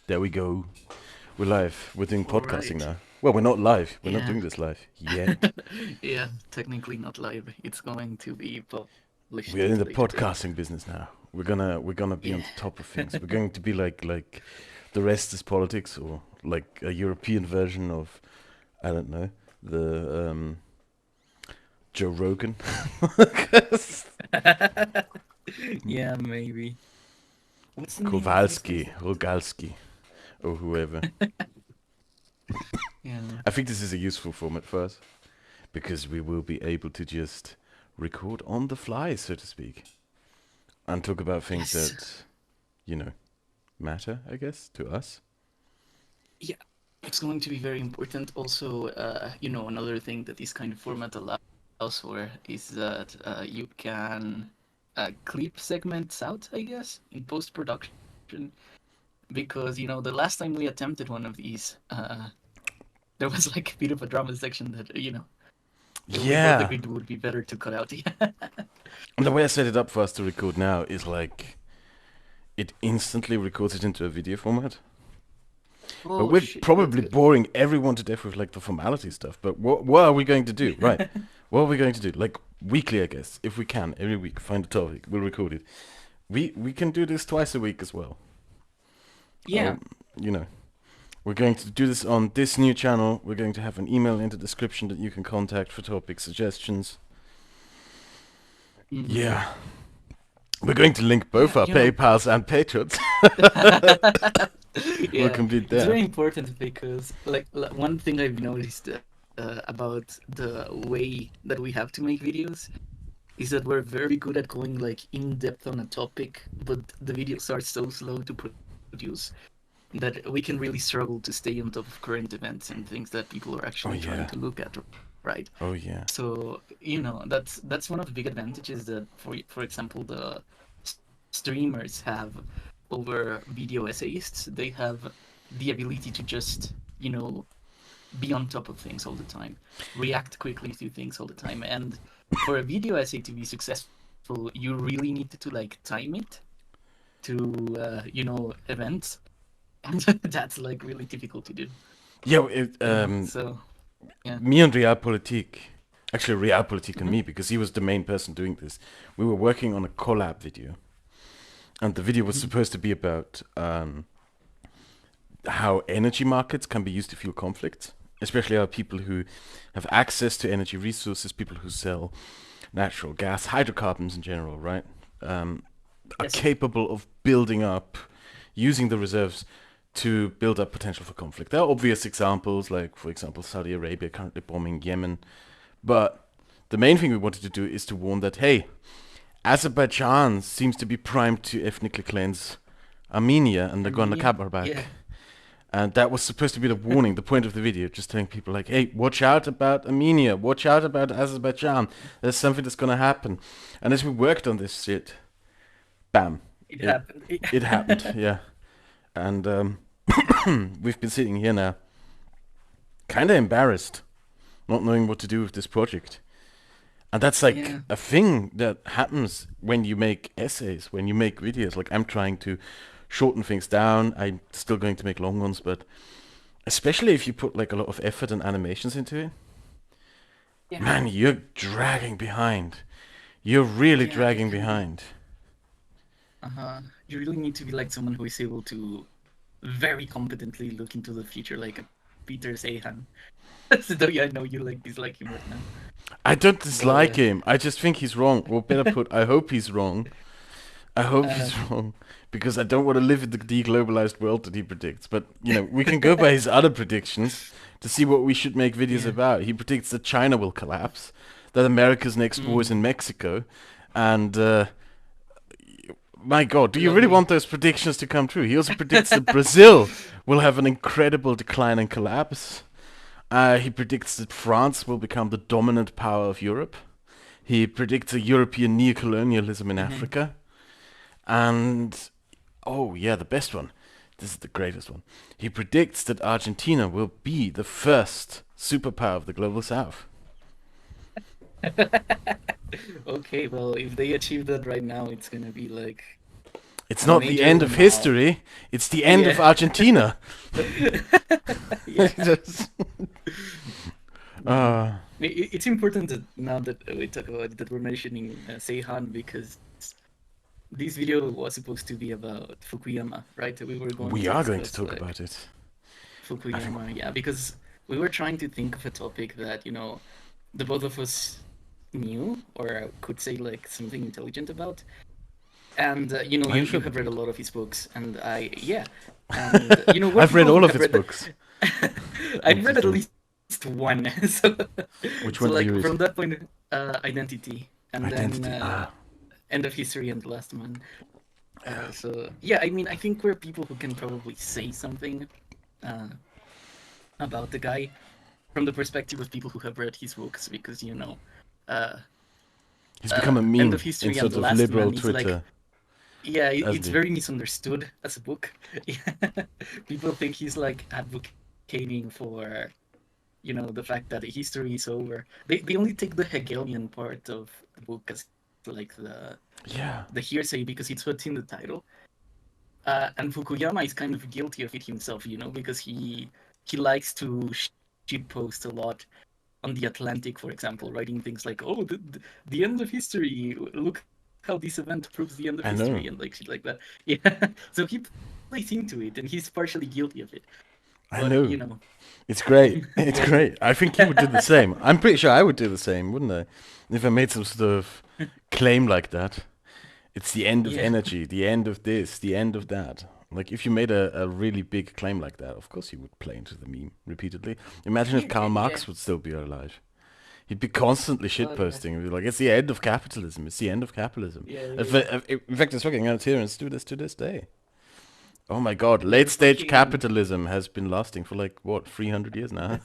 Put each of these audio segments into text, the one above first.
There we go. We're live. We're doing All podcasting right. now. Well, we're not live. We're not Yeah. doing this live yet. Yeah, technically not live. It's going to be published We're in the later today. podcasting business now. We're gonna be on Yeah. the top of things. We're going to be like the rest is politics, or like a European version of, I don't know, the Joe Rogan. Yeah, maybe. What's the name of this Kowalski, person? Rogalski, or whoever. Yeah. I think this is a useful format for us because we will be able to just record on the fly, so to speak, and talk about things Yes. that, you know, matter, I guess, to us. Yeah. It's going to be very important. Also, another thing that this kind of format allows for is that you can clip segments out, I guess, in post-production. Because, the last time we attempted one of these, there was like a bit of a drama section that, we both Yeah. agreed would be better to cut out. And the way I set it up for us to record now is like it instantly records it into a video format. But Oh we're shit, that's probably good. boring everyone to death with like the formality stuff. But what are we going to do? Right. What are we going to do? Like weekly, I guess, if we can, every week, find a topic, we'll record it. We can do this twice a week as well. Yeah. You know, we're going to do this on this new channel. We're going to have an email in the description that you can contact for topic suggestions. Hmm. Yeah. We're going to link both Yeah, our PayPals and Patreons. We'll yeah, complete it's that. very important because one thing I've noticed about the way that we have to make videos is that we're very good at going like in depth on a topic, but the videos are so slow to produce that we can really struggle to stay on top of current events and things that people are Oh actually trying yeah. to look at, right? Oh yeah. So, that's one of the big advantages that for example the streamers have over video essayists. They have the ability to just, be on top of things all the time, react quickly to things all the time. And for a video essay to be successful, you really need to like time it to events, and that's like really difficult to do. Yeah. So yeah. Me and Realpolitik, actually Realpolitik and Hmm. me, because he was the main person doing this. We were working on a collab video, and the video was Hmm. supposed to be about how energy markets can be used to fuel conflicts, especially how people who have access to energy resources, people who sell natural gas, hydrocarbons in general, right, are Yes. capable of building up, using the reserves to build up potential for conflict. There are obvious examples, like, for example, Saudi Arabia currently bombing Yemen. But the main thing we wanted to do is to warn that, hey, Azerbaijan seems to be primed to ethnically cleanse Armenia and Armenia. Nagorno-Karabakh. Yeah. And that was supposed to be the warning, the point of the video, just telling people like, hey, watch out about Armenia, watch out about Azerbaijan. There's something that's gonna happen. And as we worked on this shit, bam, It it happened. it happened, yeah. And we've been sitting here now, kind of embarrassed, not knowing what to do with this project. And that's like Yeah. a thing that happens when you make essays, when you make videos. Like I'm trying to shorten things down. I'm still going to make long ones, but especially if you put like a lot of effort and animations into it, Yeah. man, you're dragging behind. You're really Yeah, dragging it really. behind. You really need to be like someone who is able to very competently look into the future, like a Peter Sahan. So though, yeah, I know you like dislike him right now, I don't dislike but him. I just think he's wrong. Or better put, I hope he's wrong. I hope uh, he's wrong because I don't want to live in the deglobalized world that he predicts. But we can go by his other predictions to see what we should make videos yeah. about. He predicts that China will collapse, that America's next war is Mm, in Mexico, and my God, do you really lovely. want those predictions to come true? He also predicts that Brazil will have an incredible decline and collapse. He predicts that France will become the dominant power of Europe. He predicts a European neocolonialism in Hmm. Africa. And oh yeah, the best one. This is the greatest one. He predicts that Argentina will be the first superpower of the global south. Okay, well, if they achieve that right now, it's gonna be like It's a not the major end one of now. history. It's the end of Yeah. Argentina. Yeah. Just- Mm. uh, It's important that now that we talk about it, that we're mentioning Seihan, because this video was supposed to be about Fukuyama, right? We were going we to are going to discuss talk like about it. I think. Fukuyama, yeah, because we were trying to think of a topic that, the both of us knew or could say like something intelligent about. And Are you you sure have about read a that? lot of his books, and yeah, and we're I've read people who all of have his read. books. I've I'm read just at saying. least one, so Which so one did like you read? from that point, Identity, and then Identity. Ah. End of History, and The Last Man. So yeah, I mean, I think we're people who can probably say something uh, about the guy from the perspective of people who have read his books, because uh, He's become a End of meme in History and sort The of Last liberal Man is like, Twitter, yeah, hasn't it's he? very misunderstood as a book. People think he's like advocating for the fact that history is over. They only take the Hegelian part of the book as like Yeah. the hearsay, because it's what's in the title. And Fukuyama is kind of guilty of it himself, because he likes to shitpost a lot on the Atlantic, for example, writing things like, "Oh, the end of history. Look how this event proves the end of I know. history," and like shit like that. Yeah, so he plays into it, and he's partially guilty of it. I But know. It's great. It's yeah, great. I think he would do the same. I'm pretty sure I would do the same, wouldn't I? If I made some sort of claim like that. It's the end of yeah, energy, the end of this, the end of that. Like if you made a really big claim like that, of course you would play into the meme repeatedly. Imagine if Karl yeah. Marx would still be alive. He'd be constantly Oh yeah, shitposting. He'd be like, "It's the end of capitalism. It's the end of capitalism." yeah, In yeah, yeah. fa- in fact, it's fucking out here and do this to this day. Oh my god, Yeah, late stage fucking. capitalism has been lasting for like what 300 years now.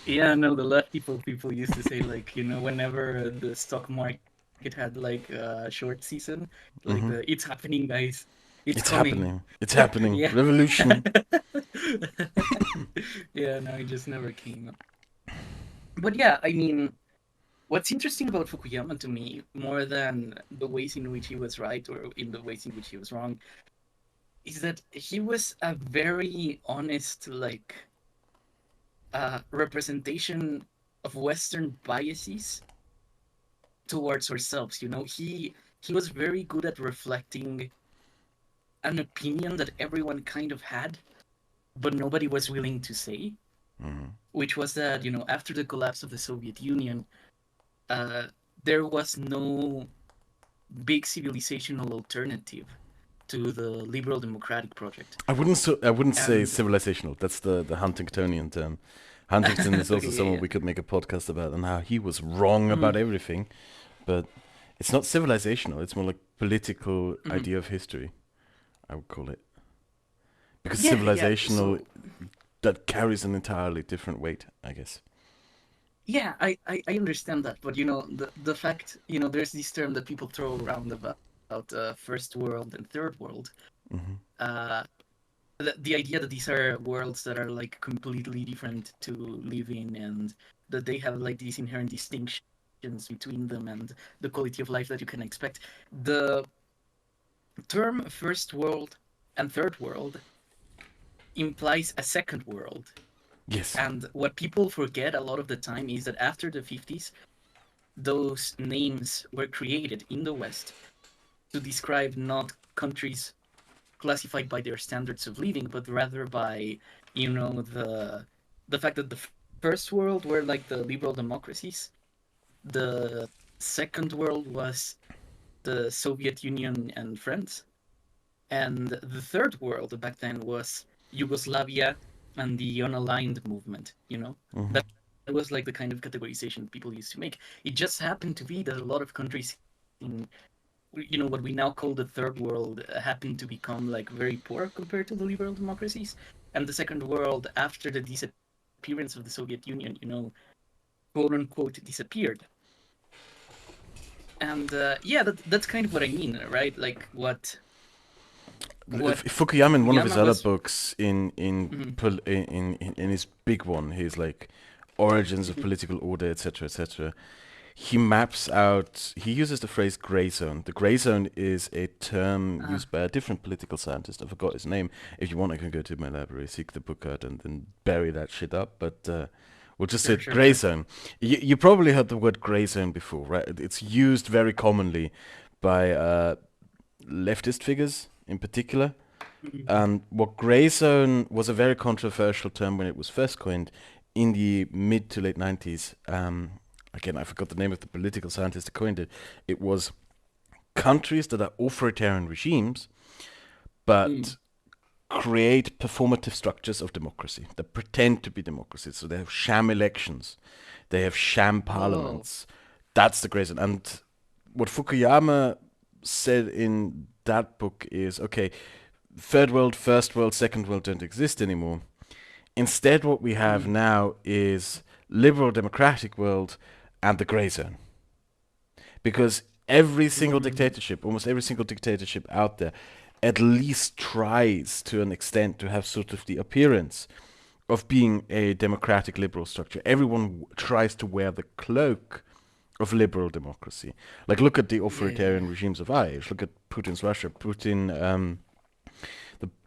Yeah, no, the left people used to say, like, whenever the stock market had like a short season, like Hmm. it's happening, guys. It's It's coming. happening. It's happening. Yeah. Revolution. Yeah, no, it just never came. But yeah, I mean, what's interesting about Fukuyama to me, more than the ways in which he was right or in the ways in which he was wrong, is that he was a very honest, like, representation of Western biases towards ourselves. He was very good at reflecting an opinion that everyone kind of had, but nobody was willing to say, Hmm. which was that after the collapse of the Soviet Union, uh, there was no big civilizational alternative to the liberal democratic project. I wouldn't say And civilizational. That's the Huntingtonian term. Huntington is also okay, someone yeah. we could make a podcast about and how he was wrong about Mm, everything. But it's not civilizational. It's more like political mm. idea of history, I would call it. Because Yeah, yeah. civilizational, So that carries an entirely different weight, I guess. yeah, I understand that, but the fact, there's this term that people throw around about first world and third world. Hmm. Uh, the idea that these are worlds that are like completely different to live in, and that they have like these inherent distinctions between them and the quality of life that you can expect. The term first world and third world implies a second world. Yes. And what people forget a lot of the time is that after the 50s, those names were created in the West to describe not countries classified by their standards of living, but rather by the fact that the first world were like the liberal democracies, the second world was the Soviet Union and friends, and the third world back then was Yugoslavia and the unaligned movement. Hmm. That was like the kind of categorization people used to make. It just happened to be that a lot of countries in what we now call the third world happened to become like very poor compared to the liberal democracies, and the second world, after the disappearance of the Soviet Union, quote unquote disappeared. And yeah, that's kind of what I mean, right? Like what Fukuyama in one of his Fukuyama other was. books, Mhm. in his big one, he's like origins of political order, etc., etc. he maps out, he uses the phrase gray zone. The gray zone is a term Uh, used by a different political scientist. I forgot his name. If you want, I can go to my library, seek the book out, and then bury that shit up. But we'll just say sure, sure, gray sure. zone. You probably heard the word gray zone before, right? It's used very commonly by leftist figures in particular. Mhm. And what gray zone was a very controversial term when it was first coined in the mid to late 90s. Again, I forgot the name of the political scientist who coined it. It was countries that are authoritarian regimes, Mm. but create performative structures of democracy that pretend to be democracy. So they have sham elections, they have sham Oh, parliaments. That's the gray zone. And what Fukuyama said in that book is okay, third world, first world, second world don't exist anymore. Instead, what we have mm. now is liberal democratic world and the gray zone. Because every single Mm. dictatorship, almost every single dictatorship out there, at least tries to an extent to have sort of the appearance of being a democratic liberal structure. Everyone tries to wear the cloak of liberal democracy. Like, look at the Yeah, yeah, authoritarian regimes of our age. Look at Putin's Russia.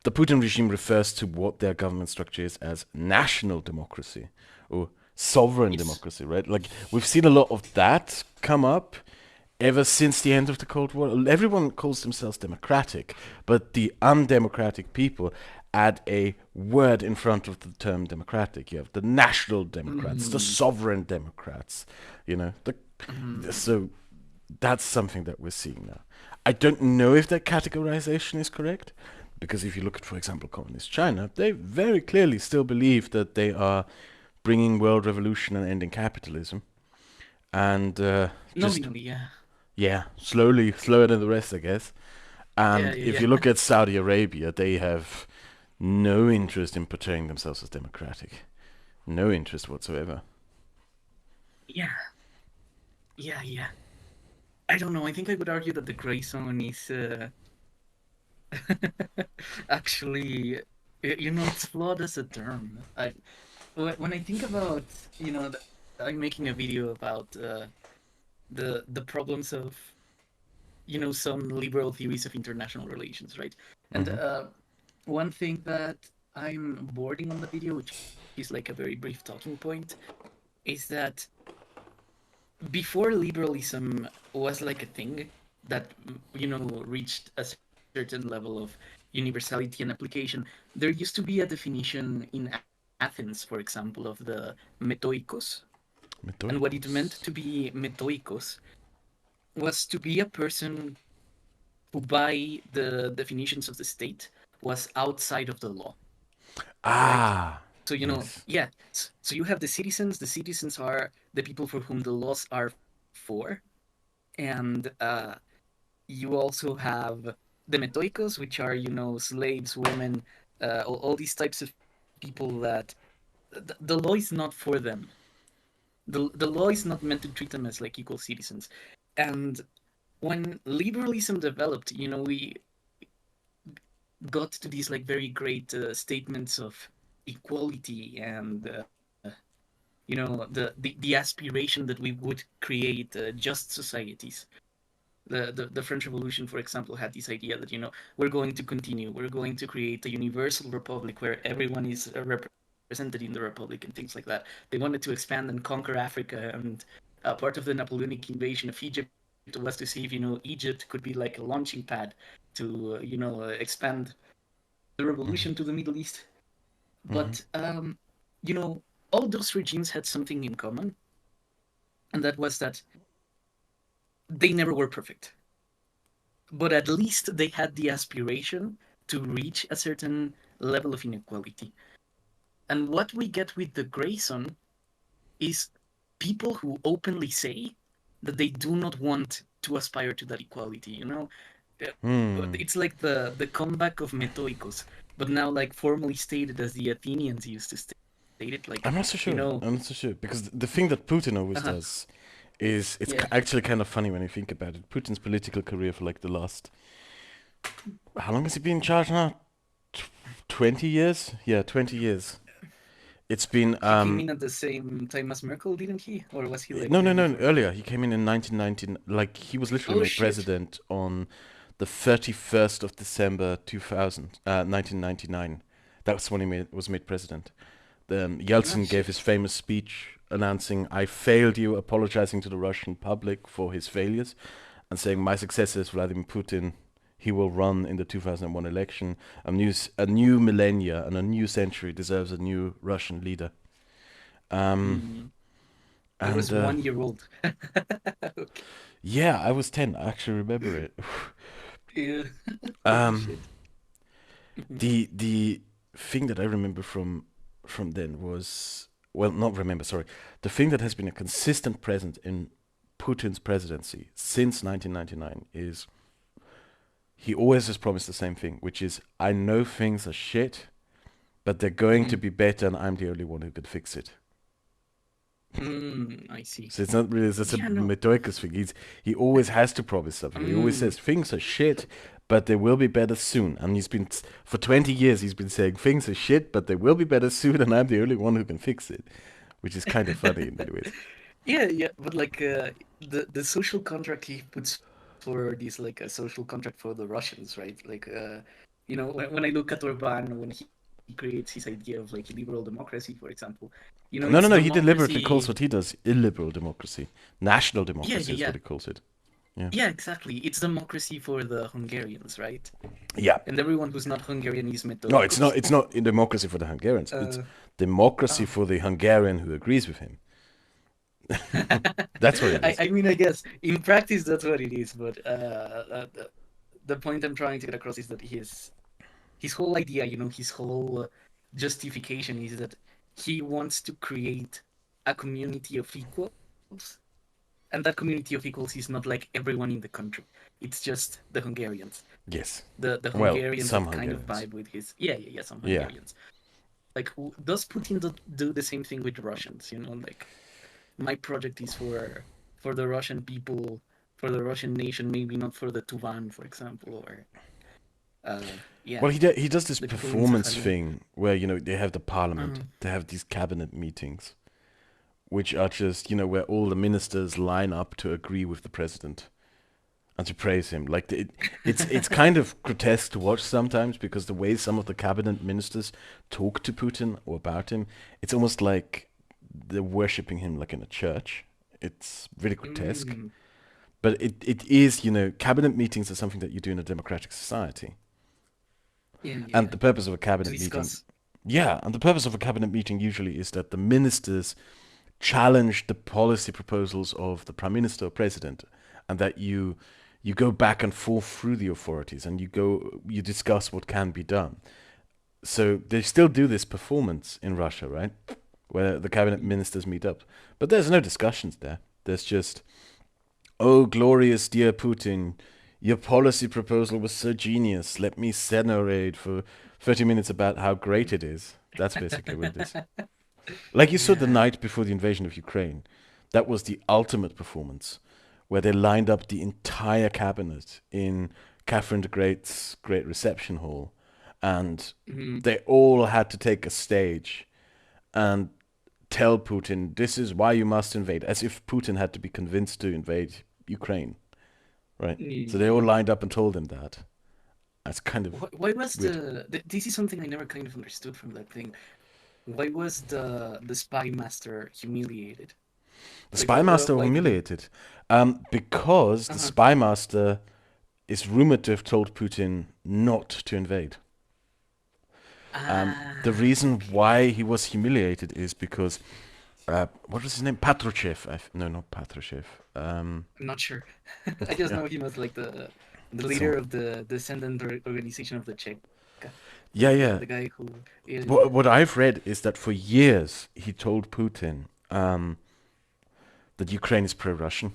The Putin regime refers to what their government structure is as national democracy or sovereign yes. democracy, right? Like we've seen a lot of that come up ever since the end of the Cold War. Everyone calls themselves democratic, but the undemocratic people add a word in front of the term democratic. You have the national Democrats, the Mm. sovereign Democrats, you know. Mm. So that's something that we're seeing now. I don't know if that categorization is correct, because if you look at, for example, communist China, they very clearly still believe that they are bringing world revolution and ending capitalism, and just Nominally, yeah. yeah, slowly, slower than the rest, I guess. Yeah, And if yeah, you yeah. look at Saudi Arabia, they have no interest in portraying themselves as democratic, no interest whatsoever. Yeah, yeah, yeah. I don't know. I think I would argue that the gray zone is actually, it's flawed as a term. When I think about, I'm making a video about the problems of, some liberal theories of international relations, right? And Hmm. one thing that I'm boarding on the video, which is like a very brief talking point, is that before liberalism was like a thing that reached a certain level of universality and application, there used to be a definition in Athens, for example, of the metoikos. And what it meant Methoicos. to be metoikos was to be a person who, by the definitions of the state, was outside of the law, right? Ah, So, yes. yeah. So you have the citizens. The citizens are the people for whom the laws are for. And you also have the metoikos, which are, slaves, women, all these types of people that the law is not for them. The law is not meant to treat them as like equal citizens. And when liberalism developed, we got to these like very great statements of equality and the aspiration that we would create just societies. The French Revolution, for example, had this idea that we're going to continue, we're going to create a universal republic where everyone is represented in the republic and things like that. They wanted to expand and conquer Africa, and part of the Napoleonic invasion of Egypt was to see if Egypt could be like a launching pad to expand the Hmm. revolution to the Middle East. Hmm. But you know, all those regimes had something in common, and that was that they never were perfect, but at least they had the aspiration to reach a certain level of inequality. And what we get with the gray zone is people who openly say that they do not want to aspire to that equality. Hmm. It's like the comeback of Metoikos, but now like formally stated as the Athenians used to state it. Like, I'm not so you sure. know, I'm not so sure because the thing that Putin always uh-huh, does is it's yeah, actually kind of funny when you think about it. Putin's political career for like the last how long has he been in charge now? 20 years? Yeah, 20 years. It's been He came in at the same time as Merkel, didn't he? Or was he like no, there no, no, before? earlier. He came in 1919. Like he was literally Oh made shit! president on the 31st of December 2000, 1999. That's when was made president. Oh Yeltsin gave his shit! famous speech announcing, "I failed you," apologizing to the Russian public for his failures, and saying, "My successor is Vladimir Putin. He will run in the 2001 election. A new millennia and a new century deserves a new Russian leader." Um, Mm. He and was 1 year old. Okay. Yeah, I was 10. I actually remember it. Yeah. Holy um, shit. Mhm. the thing that I remember from then was, well, not remember, sorry. The thing that has been a consistent present in Putin's presidency since 1999 is he always has promised the same thing, which is, I know things are shit, but they're going to Mhm. be better, and I'm the only one who can fix it. I see. So it's not really just a Yeah, no. Methoikus thing. He always has to promise something. He always Mm. says things are shit, but they will be better soon. And for 20 years he's been saying things are shit, but they will be better soon, and I'm the only one who can fix it, which is kind of funny in many ways. Yeah, yeah, but like the social contract he puts forward is like a social contract for the Russians, right? Like when I look at Orban when he creates his idea of like liberal democracy, for example, No, no, it's no. He deliberately calls democracy. what he does illiberal democracy. National Yeah, democracy yeah, is what yeah, he calls it. Yeah. yeah, exactly. It's democracy for the Hungarians, right? Yeah. And everyone who's not Hungarian is No, it's not. Methodicus. It's not in democracy for the Hungarians. It's Uh, democracy oh. for the Hungarian who agrees with him. That's what it I, is. I mean, I guess in practice that's what it is, but the point I'm trying to get across is that his whole idea, his whole justification is that he wants to create a community of equals, and that community of equals is not like everyone in the country. It's just the Hungarians, Yes. the Well, Hungarians some that kind of Hungarians. vibe with his. Yeah, yeah, yeah. Some Yeah. Hungarians. Like, does Putin do the same thing with Russians? Like my project is for the Russian people, for the Russian nation, maybe not for the Tuvan, for example, or yeah, Well, he does this the people in performance Sakhalin. thing where they have the parliament, Uh, they have these cabinet meetings, which are just where all the ministers line up to agree with the president and to praise him. Like it's kind of grotesque to watch sometimes because the way some of the cabinet ministers talk to Putin or about him, it's almost like they're worshiping him like in a church. It's really grotesque. mm, But it is, cabinet meetings are something that you do in a democratic society. yeah, And yeah, the purpose of a to cabinet meeting, discuss. yeah, and the purpose of a cabinet meeting usually is that the ministers challenge the policy proposals of the prime minister or president, and that you go back and forth through the authorities, and you discuss what can be done. So they still do this performance in Russia, right? Where the cabinet ministers meet up, but there's no discussions there. There's just, oh, glorious dear Putin, your policy proposal was so genius. Let me senorade for 30 minutes about how great it is. That's basically what it is. Like you saw the Yeah. night before the invasion of Ukraine. That was the ultimate performance, where they lined up the entire cabinet in Catherine the Great's great reception hall, and Mhm. they all had to take a stage and tell Putin, this is why you must invade, as if Putin had to be convinced to invade Ukraine, right? So they all Yeah. lined up and told him that. That's kind of Why was weird. this is something I never kind of understood from that thing. Why was the spy master humiliated? The Like spy master why did he? humiliated, because the Uh-huh. spy master is rumored to have told Putin not to invade. The reason Okay. why he was humiliated is because what was his name? Patrushev. No, not Patrushev. I'm not sure. I just Yeah, know he was like the leader so of the descendant organization of the Czech. yeah, yeah. The guy who yeah, What I've read is that for years he told Putin that Ukraine is pro-Russian,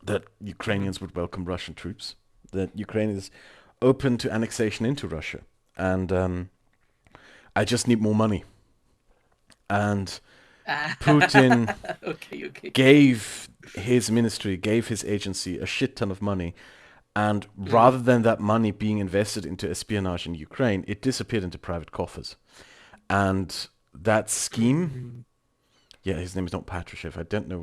that mhm. Ukrainians would welcome Russian troops, that Ukraine is open to annexation into Russia, and I just need more money. And Ah, Putin okay, okay. gave his ministry, gave his agency a shit ton of money. And Mhm. rather than that money being invested into espionage in Ukraine, it disappeared into private coffers. And that scheme. Mm, Yeah, his name is not Patrushev. I don't know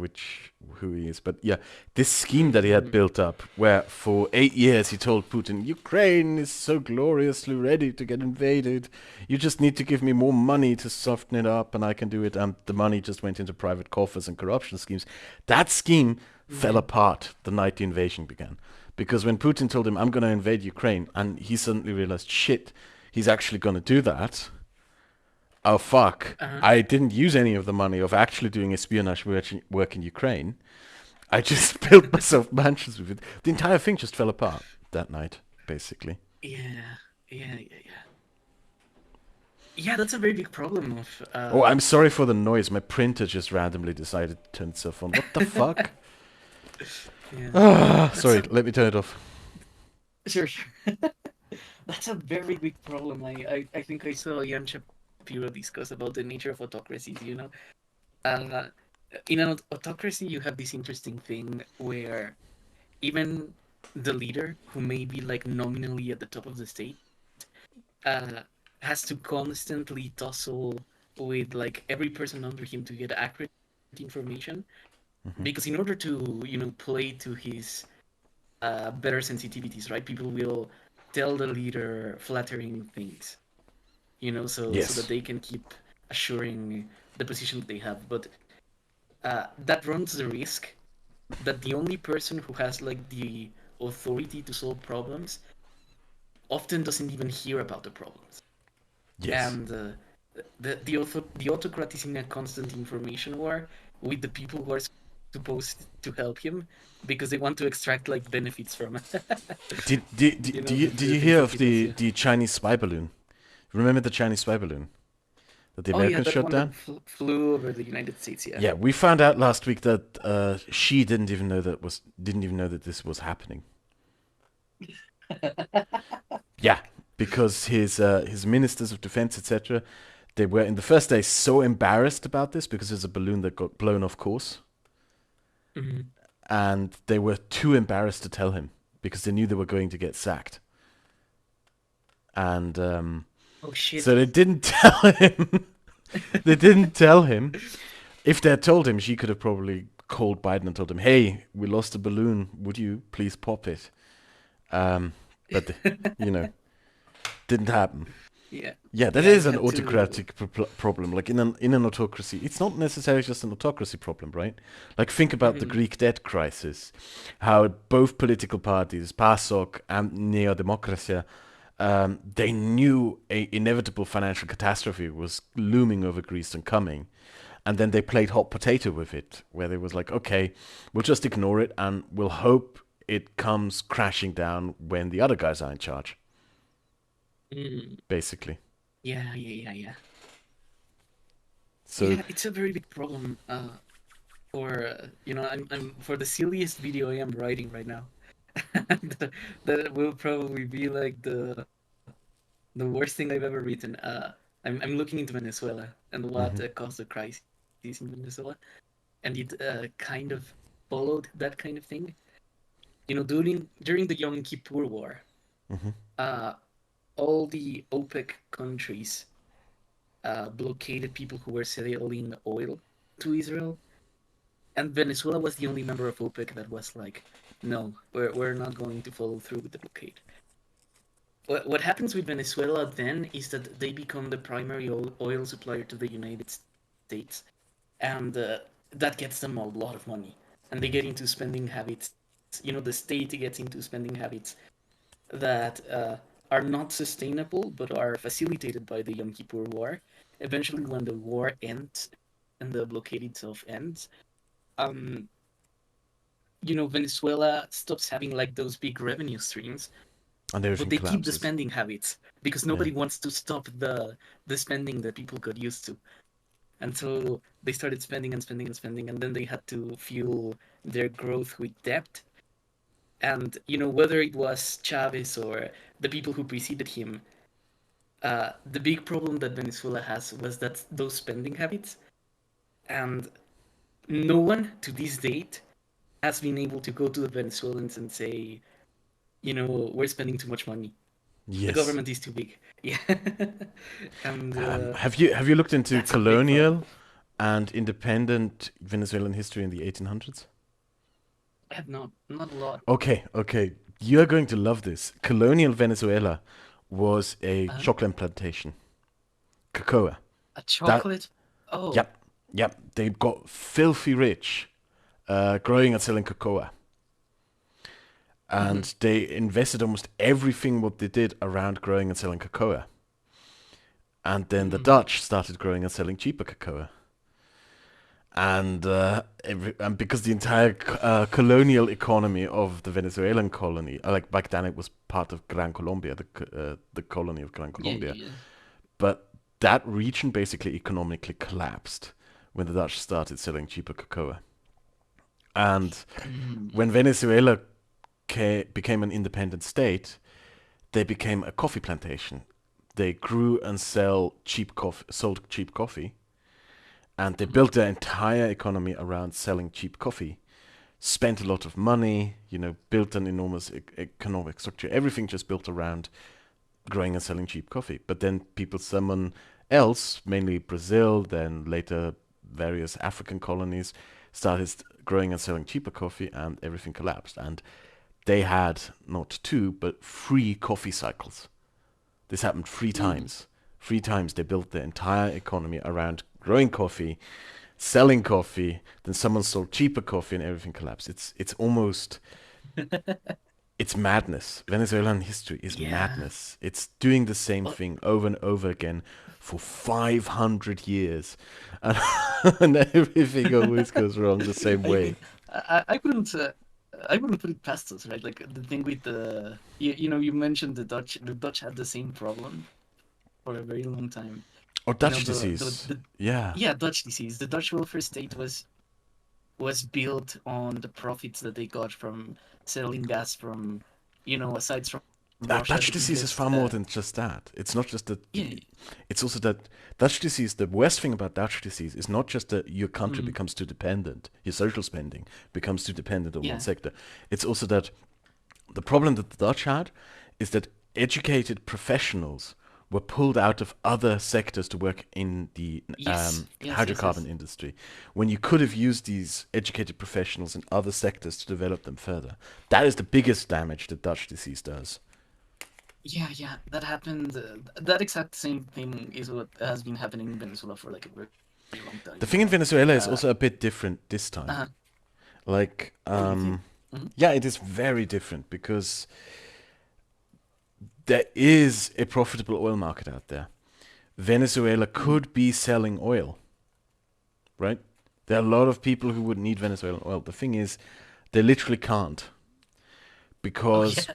who he is, but yeah, this scheme that he had mm, built up, where for 8 years he told Putin, Ukraine is so gloriously ready to get invaded. You just need to give me more money to soften it up, and I can do it. And the money just went into private coffers and corruption schemes. That scheme fell mm. apart the night the invasion began, because when Putin told him, "I'm going to invade Ukraine," and he suddenly realized, shit, he's actually going to do that. Oh fuck, Uh, I didn't use any of the money of actually doing espionage work in Ukraine. I just built myself mansions with it. The entire thing just fell apart that night, basically. yeah, yeah. Yeah, that's a very big problem of Oh, I'm sorry for the noise. My printer just randomly decided to turn itself on. What the fuck? yeah. Ah, That's sorry, a let me turn it off. sure. That's a very big problem. I think I saw Jan Shapiro discuss about the nature of autocracies, you know. Uh, in an autocracy, you have this interesting thing where even the leader, who may be like nominally at the top of the state, uh, has to constantly tussle with like every person under him to get accurate information. Hmm. Because in order to, play to his better sensitivities, right? People will tell the leader flattering things, so that Yes. they can keep assuring the position that they have. But that runs the risk that the only person who has like the authority to solve problems often doesn't even hear about the problems, Yes. and the autocrat is in a constant information war with the people who are supposed to help him because they want to extract like benefits from Did the you things hear that of he does. the Yeah. the Chinese spy balloon? Remember the Chinese spy balloon that the Oh yeah, Americans that shot one that down? flew over the United States. Yeah. Yeah, we found out last week that she didn't even know that this was happening. Yeah, because his ministers of defense, etc., they were in the first day so embarrassed about this because it's a balloon that got blown off course, Mhm. and they were too embarrassed to tell him because they knew they were going to get sacked, and Oh so shit. they didn't tell him. They didn't tell him. If they had told him, she could have probably called Biden and told him, "Hey, we lost a balloon. Would you please pop it?" But you know, didn't happen. Yeah. Yeah, that Yeah, is he an had to. autocratic problem. Like in an autocracy, it's not necessarily just an autocracy problem, right? Like think about the Mhm. Greek debt crisis, how both political parties, PASOK and Neo Democracia, they knew a inevitable financial catastrophe was looming over Greece and coming, and then they played hot potato with it, where they was like, okay, we'll just ignore it and we'll hope it comes crashing down when the other guys are in charge, Mm. basically. Yeah. So Yeah, it's a very big problem. For I'm for the silliest video I am writing right now. that, that will probably be like the worst thing I've ever written. I'm looking into Venezuela and what mhm, caused the crisis in Venezuela, and it kind of followed that kind of thing. During the Yom Kippur War, mhm. uh, all the OPEC countries blockaded people who were selling oil to Israel, and Venezuela was the only member of OPEC that was like, no, we're not going to follow through with the blockade. What happens with Venezuela then is that they become the primary oil supplier to the United States, and that gets them a lot of money. And they get into spending habits. The state gets into spending habits that are not sustainable but are facilitated by the Yom Kippur War. Eventually, when the war ends and the blockade itself ends, um, Venezuela stops having like those big revenue streams, And but everything they keep the collapses. spending habits because Yeah. nobody wants to stop the spending that people got used to. And so they started spending and spending and spending, and then they had to fuel their growth with debt. And whether it was Chavez or the people who preceded him, the big problem that Venezuela has was that those spending habits, and no one to this date has been able to go to the Venezuelans and say, we're spending too much money. The Yes. government is too big. Yeah. And Have you looked into that's a big problem. colonial and independent Venezuelan history in the 1800s? I have not a lot. Okay, okay. You're going to love this. Colonial Venezuela was a Uh, chocolate plantation, cocoa. a That, chocolate. Oh. yep, yep. They got filthy rich growing and selling cocoa. Hmm. And they invested almost everything what they did around growing and selling cocoa. And then the Hmm. Dutch started growing and selling cheaper cocoa. And because the entire colonial economy of the Venezuelan colony, like back then it was part of Gran Colombia, the colony of Gran Yeah, Colombia, yeah, but that region basically economically collapsed when the Dutch started selling cheaper cocoa. And yeah. Mm. when Venezuela became an independent state, they became a coffee plantation. They grew and sold cheap coffee, and they Mhm. built their entire economy around selling cheap coffee. Spent a lot of money, built an enormous economic structure. Everything just built around growing and selling cheap coffee. But then someone else, mainly Brazil, then later various African colonies, started growing and selling cheaper coffee, and everything collapsed. And they had not two, but three coffee cycles. This happened three Mm. times. Three times they built their entire economy around growing coffee, selling coffee, then someone sold cheaper coffee and everything collapsed. It's madness. Venezuelan history is Yeah. madness. It's doing the same Well, thing over and over again for 500 years. And, and everything always goes wrong the same I way. mean, I wouldn't put it past us, right? Like the thing with the, you mentioned the Dutch. The Dutch had the same problem for a very long time. Or You know, Dutch disease. Yeah. yeah, Dutch disease. The Dutch welfare state was built on the profits that they got from selling gas from, aside from Russia, Dutch the disease is biggest. far more than just that. It's not just that. Yeah. It's also that Dutch disease. The worst thing about Dutch disease is not just that your country Mm, becomes too dependent, your social spending becomes too dependent on one yeah. sector. It's also that the problem that the Dutch had is that educated professionals were pulled out of other sectors to work in the Yes. Yes. Yes. hydrocarbon Yes. industry, when you could have used these educated professionals in other sectors to develop them further. That is the biggest damage that Dutch disease does. Yeah, yeah, that happened. That exact same thing is what has been happening in Venezuela for like a very, very long The time thing in now. Venezuela is Uh, also a bit different this time. uh, Like, oh, you think? Hmm. yeah, it is very different because there is a profitable oil market out there. Venezuela Hmm. could be selling oil, right? There are a lot of people who would need Venezuelan oil. The thing is, they literally can't Oh because yeah.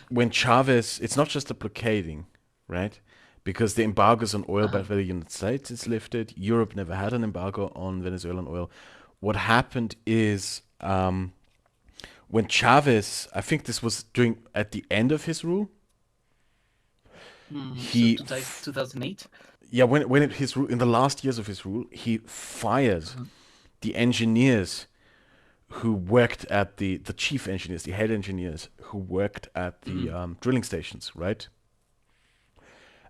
when Chavez, it's not just the blockading, right? Because the embargoes on oil by Uh-huh. the United States is lifted. Europe never had an embargo on Venezuelan oil. What happened is when Chavez, I think this was during at the end of his rule, So he 2008. yeah his rule in the last years of his rule, he fired Uh-huh. the engineers who worked at the chief engineers, the head engineers who worked at the Mm, drilling stations, right?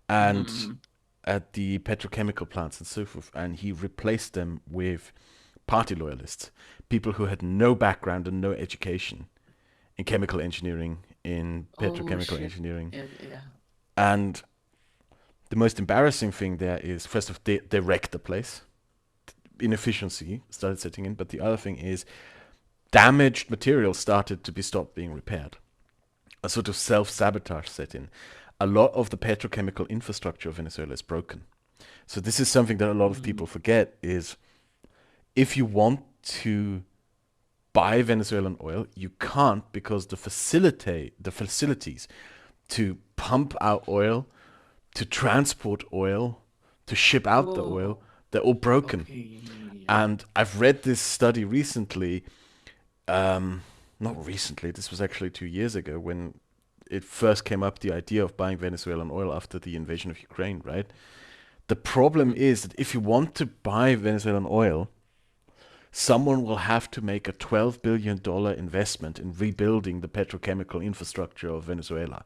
And mm. at the petrochemical plants and so forth. And he replaced them with party loyalists, people who had no background and no education in chemical engineering, in Oh petrochemical shit. engineering. Yeah, yeah. And the most embarrassing thing there is, first of all, they wrecked the place. Inefficiency started setting in. But the other thing is, damaged material started to be stopped being repaired. A sort of self-sabotage set in. A lot of the petrochemical infrastructure of Venezuela is broken. So this is something that a lot of people Mm. forget is if you want to buy Venezuelan oil, you can't because the facilities to pump out oil, to transport oil, to ship out the oil, Oh, they're all broken. okay. And I've read this study recently, not recently, this was actually 2 years ago when it first came up the idea of buying Venezuelan oil after the invasion of Ukraine, right? The problem Mm. is that if you want to buy Venezuelan oil, someone will have to make a $12 billion investment in rebuilding the petrochemical infrastructure of Venezuela.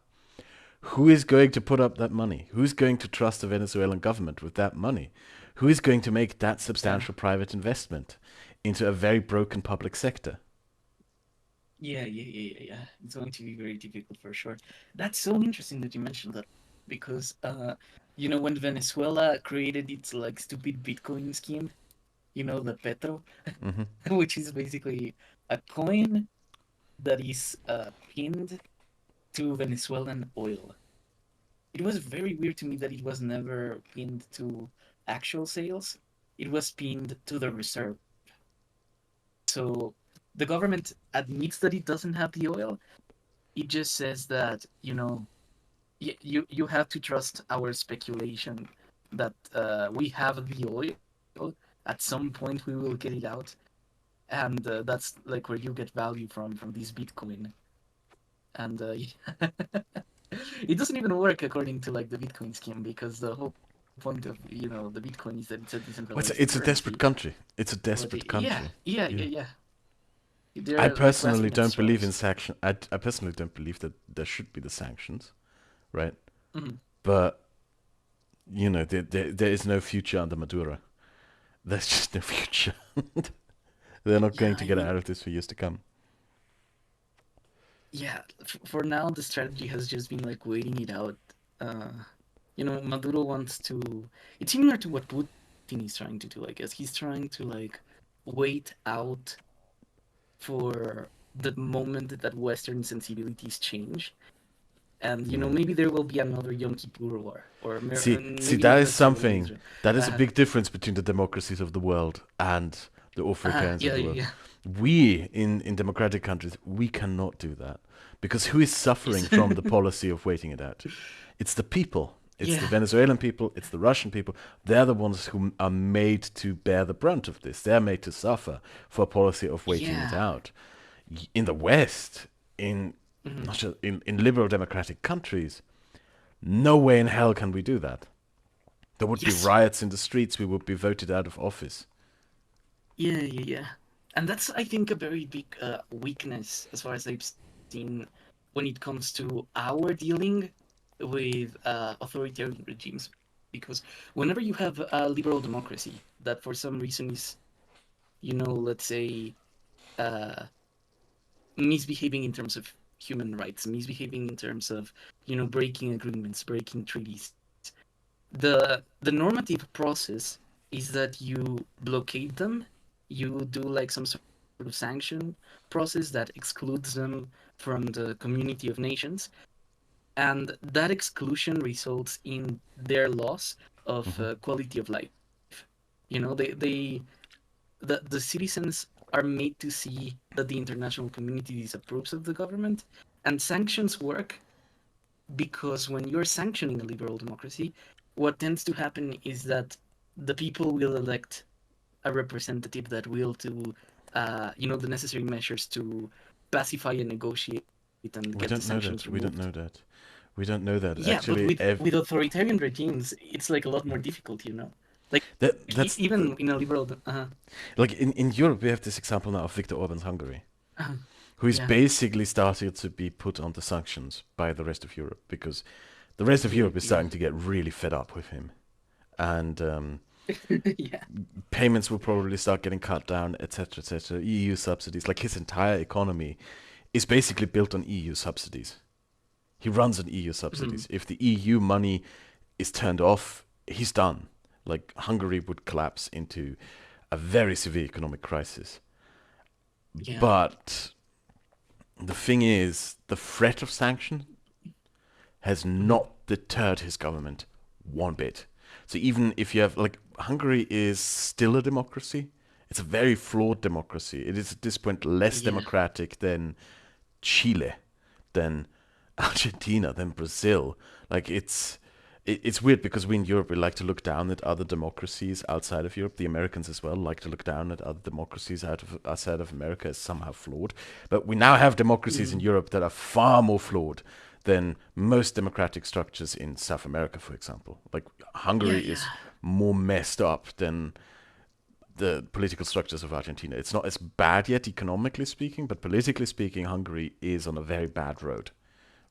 Who is going to put up that money? Who's going to trust the Venezuelan government with that money? Who is going to make that Yeah. substantial private investment into a very broken public sector? Yeah. It's going to be very difficult for sure. That's so interesting that you mentioned that because when Venezuela created its like stupid Bitcoin scheme, the Petro, Hmm. which is basically a coin that is pinned to Venezuelan oil. It was very weird to me that it was never pinned to actual sales. It was pinned to the reserve. So the government admits that it doesn't have the oil. It just says that, you have to trust our speculation that we have the oil. At some point, we will get it out, and that's like where you get value from this Bitcoin. And it doesn't even work according to like the Bitcoin scheme because the whole point of the Bitcoin is that it's a Well, decentralized it's a desperate currency. country. It's a But desperate yeah, country. yeah, yeah, Yeah. yeah. I They're like personally grasping at don't believe in straws. sanction. I personally don't believe that there should be the sanctions, right? Mhm. But there is no future under Maduro. There's just no future. They're not Yeah, going to I get mean, out of this for years to come. yeah. For now, the strategy has just been like waiting it out. Uh, Maduro wants to. It's similar to what Putin is trying to do. I guess he's trying to like wait out for the moment that Western sensibilities change, and Yeah. maybe there will be another Yom Kippur war, or See, maybe that is military rule in something. Israel. That is a Uh, big difference between the democracies of the world and the authoritarians of yeah, the world. yeah, We, in democratic countries, we cannot do that. Because who is suffering yes, from the policy of waiting it out? It's the people. It's the yeah, Venezuelan people. It's the Russian people. They're the ones who are made to bear the brunt of this. They're made to suffer for a policy of waiting it yeah. out. In the West, in Mhm. not just in liberal democratic countries, no way in hell can we do that. There would be Yes, riots in the streets. We would be voted out of office. yeah. And that's, I think, a very big weakness as far as I've seen when it comes to our dealing with authoritarian regimes. Because whenever you have a liberal democracy that for some reason is, let's say, uh, misbehaving in terms of human rights, misbehaving in terms of, breaking agreements, breaking treaties, the normative process is that you blockade them, you do like some sort of sanction process that excludes them from the community of nations, and that exclusion results in their loss of Hmm. quality of life. The citizens are made to see that the international community disapproves of the government, and sanctions work because when you're sanctioning a liberal democracy, what tends to happen is that the people will elect a representative that will to, the necessary measures to pacify and negotiate and We get the don't know sanctions that. We don't removed. know that. We don't know that. Yeah, but Actually, with authoritarian regimes, it's like a lot more difficult. Like that's even in a liberal, like in Europe. We have this example now of Viktor Orban's Hungary, uh, who is yeah, basically starting to be put under sanctions by the rest of Europe because the rest of Europe is yeah, starting to get really fed up with him, and yeah, payments will probably start getting cut down, etc., etc. EU subsidies, like his entire economy, is basically built on EU subsidies. He runs on EU mhm, subsidies. If the EU money is turned off, he's done. Like Hungary would collapse into a very severe economic crisis. yeah, But the thing is, the threat of sanction has mhm, not deterred his government one bit. So even if you have, like, Hungary is still a democracy. It's a very flawed democracy. It is at this point less yeah, democratic than Chile, than Argentina, than Brazil. Like it's weird because we in Europe we like to look down at other democracies outside of Europe. The Americans as well like to look down at other democracies outside of America as somehow flawed. But we now have democracies in mhm, Europe that are far more flawed than most democratic structures in South America, for example. Like Hungary yeah. is more messed up than the political structures of Argentina. It's not as bad yet economically speaking, but politically speaking, Hungary is on a very bad road,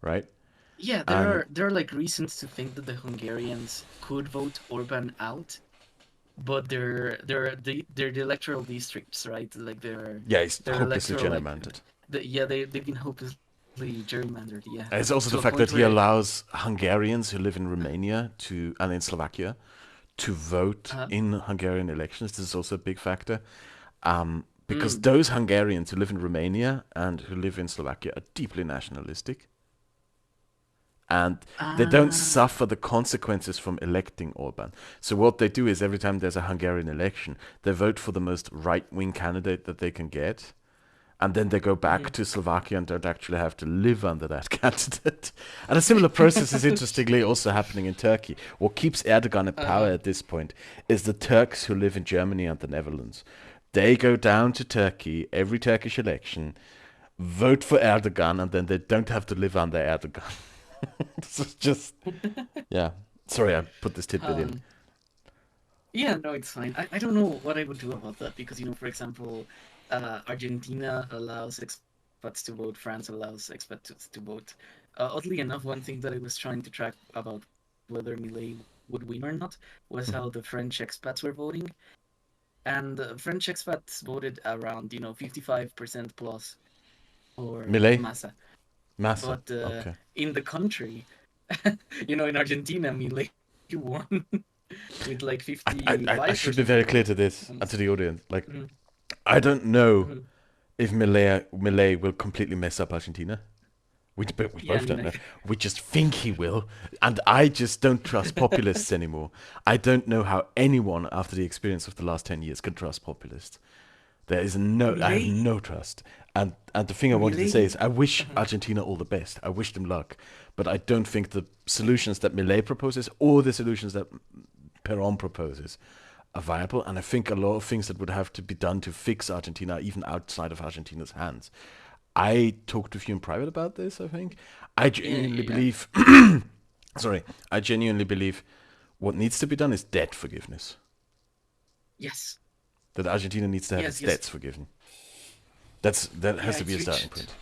right? Yeah, And there are like reasons to think that the Hungarians could vote Orban out, but they're the electoral districts, right? Like yeah, it's their hopelessly electoral like gerrymandered. yeah, they've been hopelessly gerrymandered, yeah, And it's also the to a fact point that he where allows Hungarians who live in Romania to and in Slovakia to vote uh, in Hungarian elections. This is also a big factor. Because mm, those Hungarians who live in Romania and who live in Slovakia are deeply nationalistic, and they don't ah, suffer the consequences from electing Orban. So what they do is every time there's a Hungarian election, they vote for the most right-wing candidate that they can get, and then they go back mhm. to Slovakia and don't actually have to live under that candidate. And a similar process is interestingly also happening in Turkey. What keeps Erdogan at power uh-huh. at this point is the Turks who live in Germany and the Netherlands. They go down to Turkey every Turkish election, vote for Erdogan, and then they don't have to live under Erdogan. This is just, yeah. Sorry, I put this tidbit in. Um, yeah, no, it's fine. I don't know what I would do about that because, for example, Argentina allows expats to vote, France allows expats to vote. Oddly enough, one thing that I was trying to track about whether Milei would win or not was Mhm. how the French expats were voting. And French expats voted around, 55% plus for Millet? Massa. Massa. But Okay. in the country, in Argentina, Milei won with like I should be 55% of very the clear to vote. this and And to the audience. Like, mhm, I don't know mhm. if Millet will completely mess up Argentina. We Yeah, both me don't know. neither. We just think he will. And I just don't trust populists anymore. I don't know how anyone, after the experience of the last 10 years, can trust populists. I have Milei, no trust. And the thing I wanted to say Milei. is, I wish Uh-huh. Argentina all the best. I wish them luck. But I don't think the solutions that Millet proposes or the solutions that Peron proposes are viable. And I think a lot of things that would have to be done to fix Argentina are even outside of Argentina's hands. I talked to you in private about this, I think. I Yeah, genuinely yeah, yeah. believe, sorry, I genuinely believe what needs to be done is debt forgiveness. Yes, That Argentina needs to have its yes, yes. debts forgiven. That has Yeah, to be a starting point.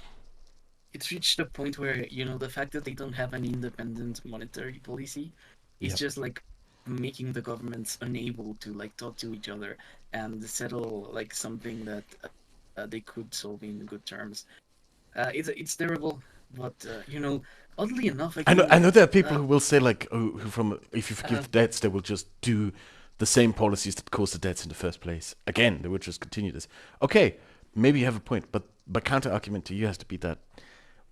it's reached a point where, the fact that they don't have an independent monetary policy is Yeah. just like making the governments unable to like talk to each other and settle like something that they could solve in good terms. It's terrible, but oddly enough, I I can. know there are people Uh, who will say like, oh, who from if you forgive uh, the debts, they will just do the same policies that caused the debts in the first place. Again, they would just continue this. Okay, maybe you have a point, but counter argument to you has to be that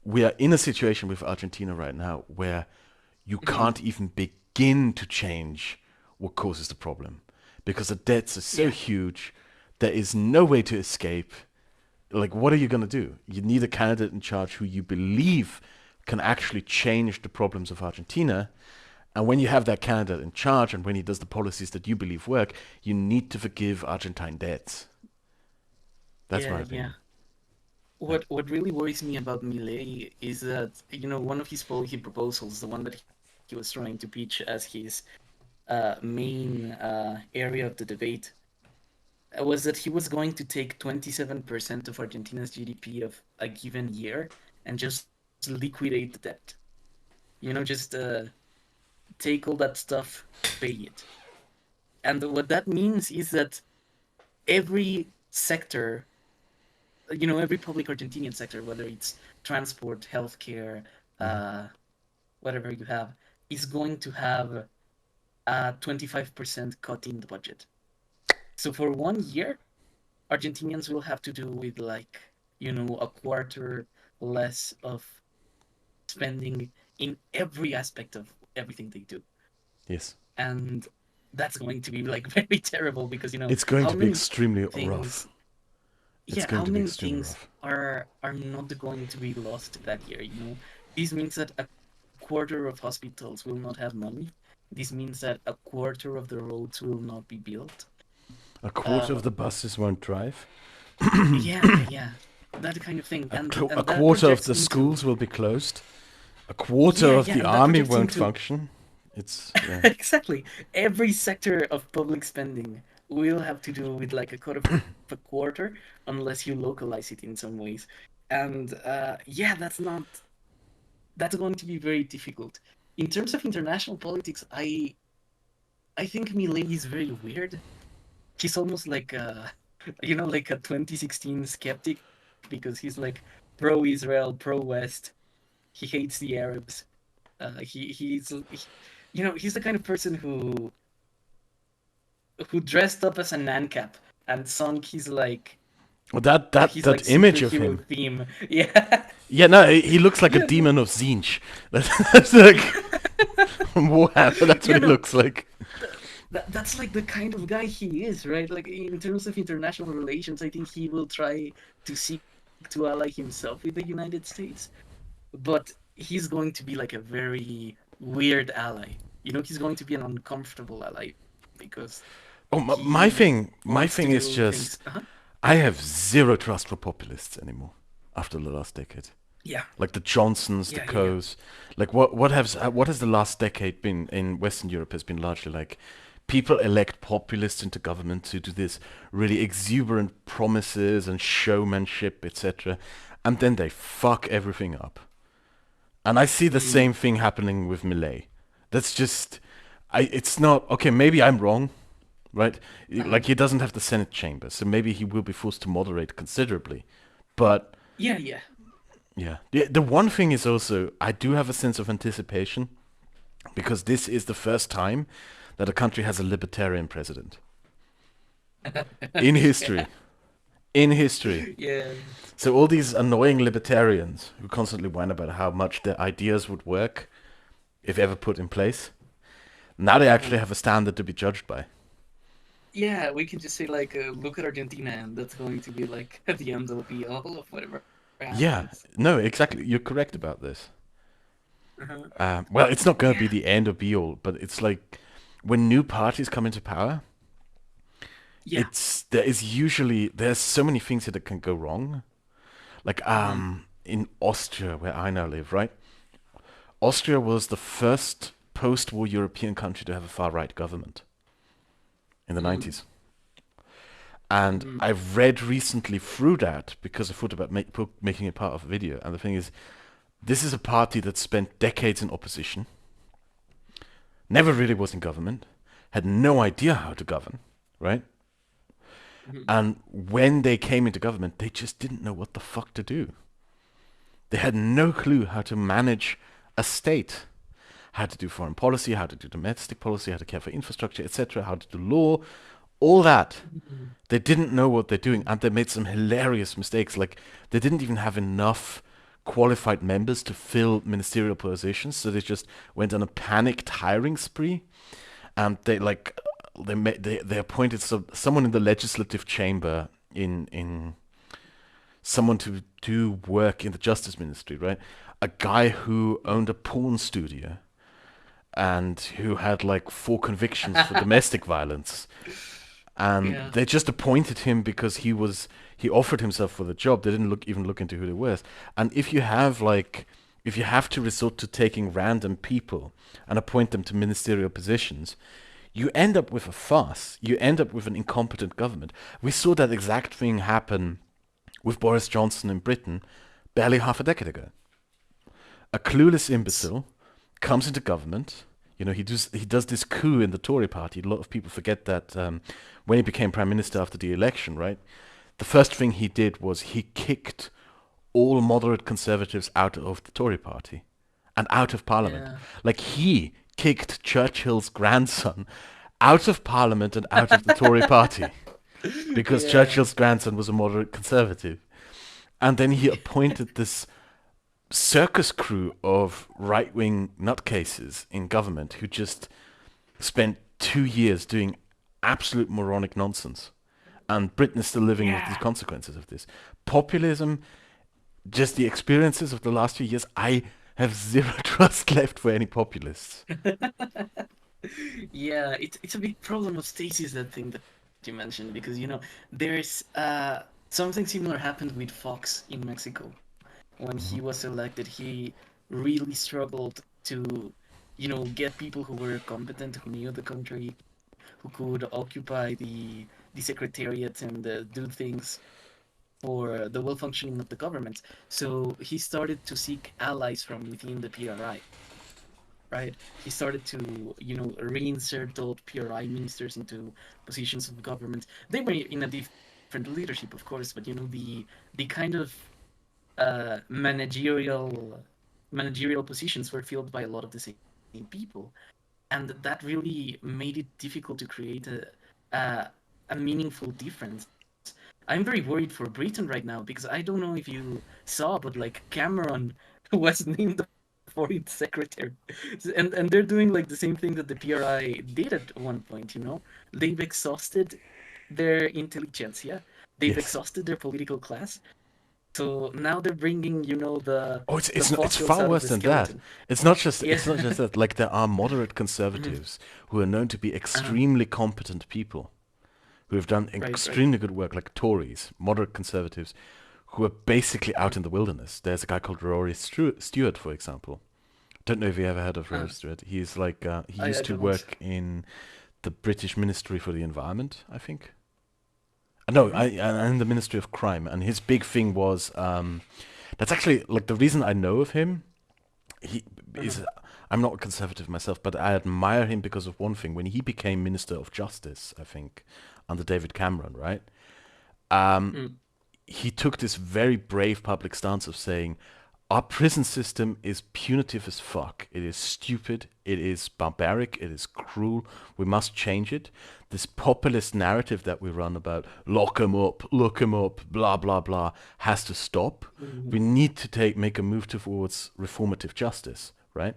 we are in a situation with Argentina right now where you mhm, can't even begin to change what causes the problem because the debts are so yeah, huge. There is no way to escape. Like, what are you going to do? You need a candidate in charge who you believe can actually change the problems of Argentina. And when you have that candidate in charge and when he does the policies that you believe work, you need to forgive Argentine debts. That's my yeah, yeah. opinion. Like, What really worries me about Milei is that one of his policy proposals, the one that he was trying to pitch as his main area of the debate, was that he was going to take 27% of Argentina's GDP of a given year and just liquidate the debt. Just take all that stuff, pay it. And what that means is that every sector, every public Argentinian sector, whether it's transport, healthcare, mhm. uh, whatever you have, is going to have a 25% cut in the budget. So for 1 year, Argentinians will have to do with like, a quarter less of spending in every aspect of everything they do. Yes. And that's going to be like very terrible because, It's going how to be many extremely rough. things, It's yeah, going how to be many extremely things rough. are not going to be lost that year? This means that a quarter of hospitals will not have money. This means that a quarter of the roads will not be built. A quarter Uh, of the buses won't drive. yeah, yeah, that kind of thing, and A that quarter of projects the into schools will be closed. A quarter yeah, of yeah, the and that army projects won't into function. It's yeah. exactly every sector of public spending will have to do with like a cut of a quarter unless you localize it in some ways, and yeah, that's not. that's going to be very difficult. In terms of international politics, I think Milei is very weird. He's almost like a like a 2016 skeptic because he's like pro Israel, pro West. He hates the Arabs. He's the kind of person who dressed up as an ANCAP and sung Well, that image of superhero him. theme. Yeah. Yeah, no, he looks like a Yeah, no. demon of Zinch. That's like Warhammer. That's what Yeah, he no. looks like. That's like the kind of guy he is, right? Like in terms of international relations, I think he will try to seek to ally himself with the United States, but he's going to be like a very weird ally. He's going to be an uncomfortable ally because Oh, he my wants to thing is do just things. Uh-huh. I have zero trust for populists anymore after the last decade. Yeah, Like the Johnsons, the yeah, yeah, yeah. Coes. Like what has the last decade been in Western Europe has been largely like people elect populists into government to do this really exuberant promises and showmanship, etc. And then they fuck everything up. And I see the Mm, same thing happening with Millet. That's just it's not okay, maybe I'm wrong, right? uh-huh. Like he doesn't have the Senate chamber, so maybe he will be forced to moderate considerably. But Yeah, yeah. yeah, the one thing is also I do have a sense of anticipation because this is the first time that a country has a libertarian president in Yeah, history. In history. yeah. So all these annoying libertarians who constantly whine about how much their ideas would work if ever put in place, now they actually Uh-huh. have a standard to be judged by. Yeah, we can just say like, look at Argentina, and that's going to be like the end all be all of whatever Yeah, happens. no, exactly. You're correct about this. Uh-huh. Well, it's not going to be Yeah, the end or be all, but it's like when new parties come into power, yeah. there's so many things that can go wrong. Like Uh-huh. in Austria, where I now live, right? Austria was the first post-war European country to have a far-right government in the Mm, 90s. And mm, I've read recently through that because I thought about making it part of a video. And the thing is, this is a party that spent decades in opposition, never really was in government, had no idea how to govern, right? mhm. And when they came into government, they just didn't know what the fuck to do. They had no clue how to manage a state, how to do foreign policy, how to do domestic policy, how to care for infrastructure, etc., how to do law, all that. Mhm. They didn't know what they're doing, and they made some hilarious mistakes. Like they didn't even have enough qualified members to fill ministerial positions, so they just went on a panicked hiring spree. And they appointed someone in the legislative chamber in someone to do work in the justice ministry, right? A guy who owned a porn studio and who had like 4 convictions for domestic violence, and Yeah. they just appointed him because he offered himself for the job. They didn't even look into who they were. And if you have to resort to taking random people and appoint them to ministerial positions, you end up with a farce. You end up with an incompetent government. We saw that exact thing happen with Boris Johnson in Britain barely half a decade ago. A clueless S- imbecile comes into government. He does this coup in the Tory party. A lot of people forget that when he became prime minister after the election, right? The first thing he did was he kicked all moderate conservatives out of the Tory party and out of parliament. Yeah. Like he kicked Churchill's grandson out of parliament and out of the Tory party because Yeah. Churchill's grandson was a moderate conservative. And then he appointed this circus crew of right wing nutcases in government who just spent 2 years doing absolute moronic nonsense. And Britain is still living with the Yeah. consequences of this. Populism, just the experiences of the last few years, I have zero trust left for any populists. Yeah, it's a big problem of Stacy's that thing that you mentioned because there's something similar happened with Fox in Mexico when he was elected. He really struggled to get people who were competent, who knew the country, who could occupy the secretariat and do things for the well functioning of the government. So he started to seek allies from within the PRI, right? He started to, reinsert those PRI ministers into positions of government. They were in a different leadership, of course, but the kind of managerial positions were filled by a lot of the same people, and that really made it difficult to create a, a meaningful difference. I'm very worried for Britain right now because I don't know if you saw, but like Cameron was named the foreign secretary, and they're doing like the same thing that the PRI did at one point. They've exhausted their intelligentsia, they've Yes. exhausted their political class. So now they're bringing, Oh, the it's fossils far out of worse the than that. skeleton. Yeah. It's not just that. Like there are moderate Mhm. conservatives who are known to be Uh-huh. extremely competent people who have done Right, right. extremely good work, like Tories, moderate conservatives, who are basically out Mhm. in the wilderness. There's a guy called Rory Stewart, for example. Don't know if you ever heard of Rory Uh, Stewart. He's like he I used to don't. work in the British Ministry for the Environment, I think. No, Mhm. I in the Ministry of Crime, and his big thing was that's actually like the reason I know of him. He Uh-huh. is I'm not a conservative myself, but I admire him because of one thing. When he became Minister of Justice, I think under David Cameron, right? Um, Mm. he took this very brave public stance of saying, our prison system is punitive as fuck. It is stupid. It is barbaric. It is cruel. We must change it. This populist narrative that we run about lock 'em up, blah blah blah, has to stop. We Mhm. need to make a move towards reformative justice, right?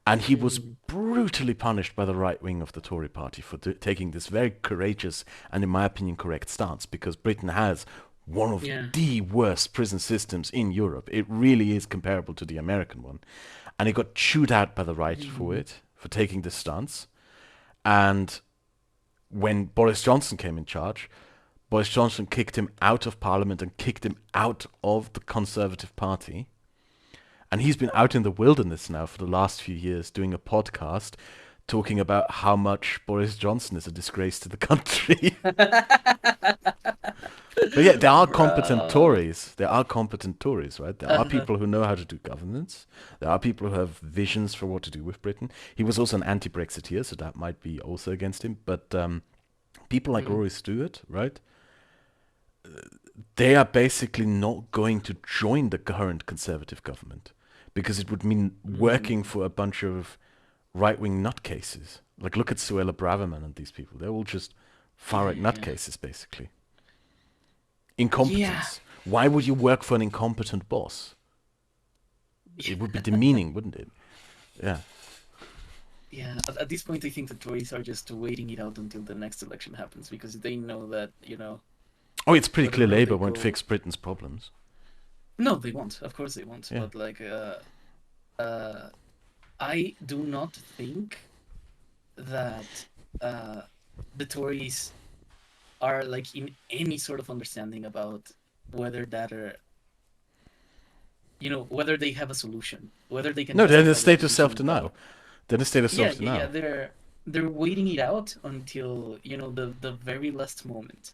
And he was Mhm. brutally punished by the right wing of the Tory party for taking this very courageous and, in my opinion, correct stance, because Britain has one of Yeah. the worst prison systems in Europe. It really is comparable to the American one. And he got chewed out by the right for Mhm. it, for taking this stance. And when Boris Johnson came in charge, Boris Johnson kicked him out of Parliament and kicked him out of the Conservative Party. And he's been out in the wilderness now for the last few years doing a podcast talking about how much Boris Johnson is a disgrace to the country. But yeah, there are competent Bro. Tories. There are competent Tories, right? There are Uh-huh. people who know how to do governance. There are people who have visions for what to do with Britain. He was also an anti-Brexiteer, so that might be also against him. But people like Mm. Rory Stewart, right? They are basically not going to join the current Conservative government because it would mean working Mm. for a bunch of right-wing nutcases. Like, look at Suella Braverman and these people. They're all just far-right Yeah. nutcases, basically. Yeah. Incompetence. Why would you work for an incompetent boss? It would be demeaning, wouldn't it? Yeah. Yeah. At this point, I think the Tories are just waiting it out until the next election happens because they know that, Oh, it's pretty clear whatever route Labour they won't go. fix Britain's problems. No, they won't. Of course, they won't. Yeah. But like, uh, I do not think that uh, the Tories are like in any sort of understanding about whether that are, whether they have a solution, whether they can No, they're in a justify the state of position of self-denial. They're in a state of yeah, yeah, yeah. self-denial. They're waiting it out until the very last moment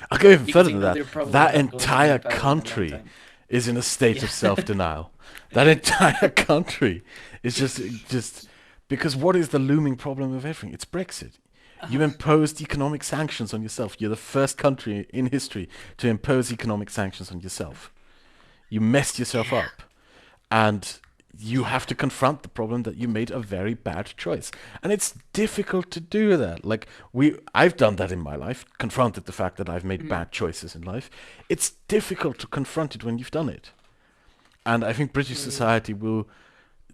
I'll go even because further they than know that. they're probably That not going to be entire in power in a long country time. is in a state Yeah. of self-denial. That entire country is just because what is the looming problem of everything? It's Brexit. You uh, imposed economic sanctions on yourself. You're the first country in history to impose economic sanctions on yourself. You messed yourself yeah, up. And you have yeah. to confront the problem that you made a very bad choice. And it's difficult to do that. Like I've done that in my life, confronted the fact that I've made Mm, bad choices in life. It's difficult to confront it when you've done it. And I think British mm, society will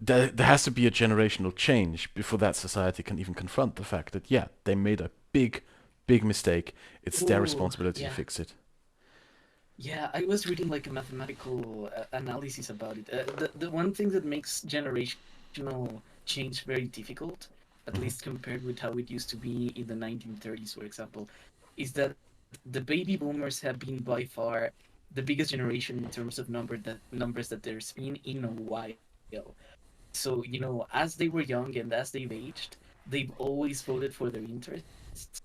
there has to be a generational change before that society can even confront the fact that yeah, they made a big mistake. It's their ooh, responsibility to yeah. fix it. Yeah, I was reading like a mathematical analysis about it. The one thing that makes generational change very difficult, at Hmm. least compared with how it used to be in the 1930s, for example, is that the baby boomers have been by far the biggest generation in terms of numbers that there's been in a while. So, as they were young and as they've aged, they've always voted for their interests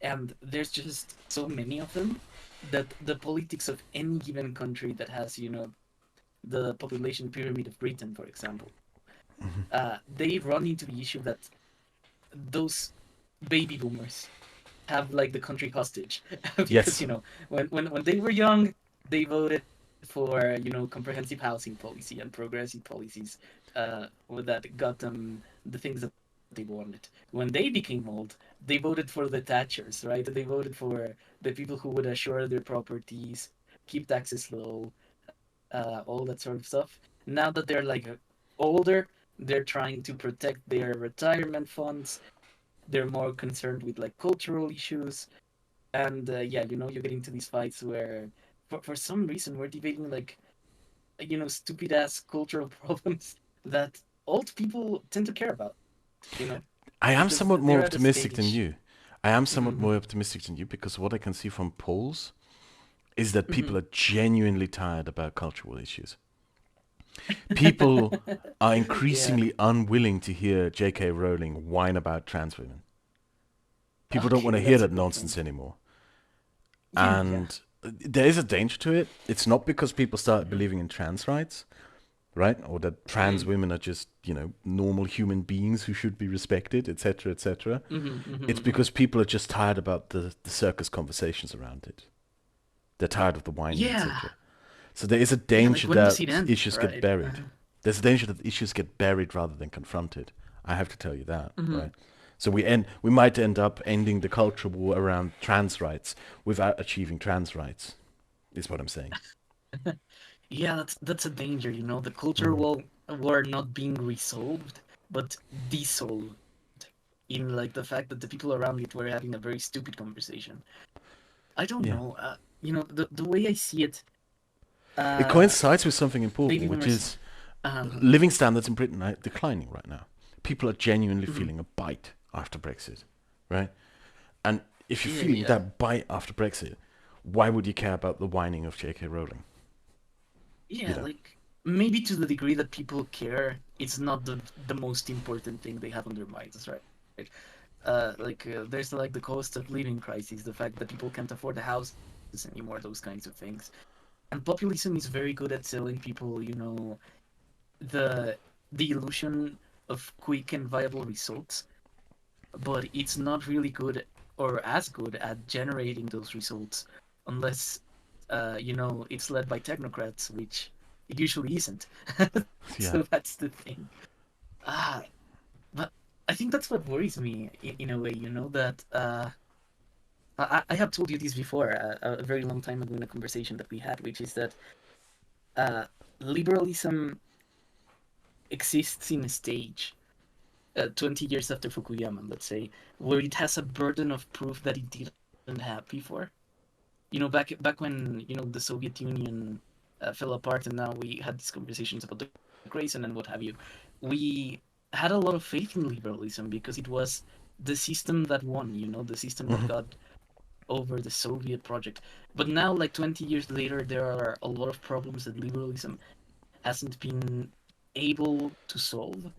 and there's just so many of them that the politics of any given country that has, the population pyramid of Britain, for example, they run into the issue that those baby boomers have like the country hostage because Yes. when they were young they voted for comprehensive housing policy and progressive policies that got them the things that they wanted. When they became old, they voted for the Thatchers, right? They voted for the people who would assure their properties, keep taxes low, all that sort of stuff. Now that they're like older, they're trying to protect their retirement funds. They're more concerned with like cultural issues, and yeah, you get into these fights where for some reason we're debating like stupid ass cultural problems that old people tend to care about, you know I am because somewhat more they're at a optimistic than stage. you. I am somewhat Hmm. more optimistic than you because what I can see from polls is that people Hmm. are genuinely tired about cultural issues. People are Yeah. increasingly unwilling to hear J.K. Rowling whine about trans women. People don't want to Okay, hear that's a that good nonsense point. anymore. Yeah, yeah. And there is a danger to it. It's not because people start Hmm. believing in trans rights, right? Or that trans Hmm. women are just, normal human beings who should be respected, etc., etc. Hmm. Hmm. It's Hmm. because people are just tired about the circus conversations around it. They're tired of the whining, Yeah, etc. So there is a yeah, like danger when does it that end, issues get right? buried. There's a danger that issues get buried rather than confronted. I have to tell you that, Hmm. right? So we might end up ending the culture war around trans rights without achieving trans rights. Is what I'm saying. Yeah, that's a danger, the culture Mm. war not being resolved, but dissolved in like the fact that the people around it were having a very stupid conversation. I don't Yeah. know. The way I see it, It uh, coincides with something baby important, which boomers. is Um, living standards in Britain are declining right now. People are genuinely mhm. feeling a bite after Brexit, right? And if you're Yeah, feeling yeah, that bite after Brexit, why would you care about the whining of J.K. Rowling? You yeah. know, Like maybe to the degree that people care, it's not the most important thing they have on their minds, right? There's like the cost of living crisis, the fact that people can't afford the houses anymore, those kinds of things. And populism is very good at selling people, the the illusion of quick and viable results, but it's not really good or as good at generating those results unless it's led by technocrats, which it usually isn't. yeah. So that's the thing. Ah, but I think that's what worries me in a way, that I have told you this before a very long time ago in a conversation that we had, which is that uh, liberalism exists in a stage 20 years after Fukuyama, let's say, where it has a burden of proof that it didn't have before. Back when the Soviet Union fell apart, and now we had these conversations about the Grayson and what have you. We had a lot of faith in liberalism because it was the system that won. The system that Mhm. got over the Soviet project. But now, like 20 years later, there are a lot of problems that liberalism hasn't been able to solve,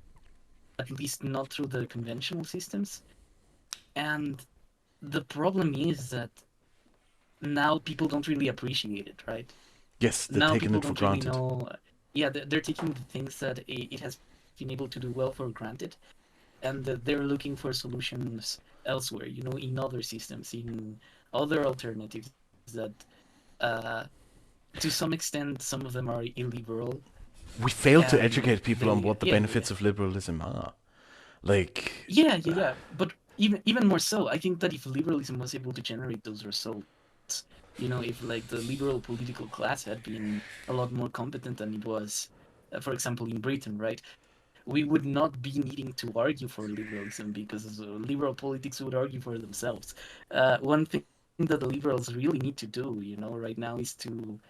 at least not through the conventional systems. And the problem is that now people don't really appreciate it, right? Yes, they're Now taking people it for don't really granted. know. Yeah, they're taking the things that it has been able to do well for granted, and that they're looking for solutions elsewhere, in other systems, in other alternatives that, uh, to some extent, some of them are illiberal, We fail to and educate people on they, what the yeah, yeah, benefits of liberalism are. Like, yeah, yeah, yeah. But even more so, I think that if liberalism was able to generate those results, if like the liberal political class had been a lot more competent than it was, for example, in Britain, right? We would not be needing to argue for liberalism because liberal politics would argue for themselves. One thing that the liberals really need to do, right now is to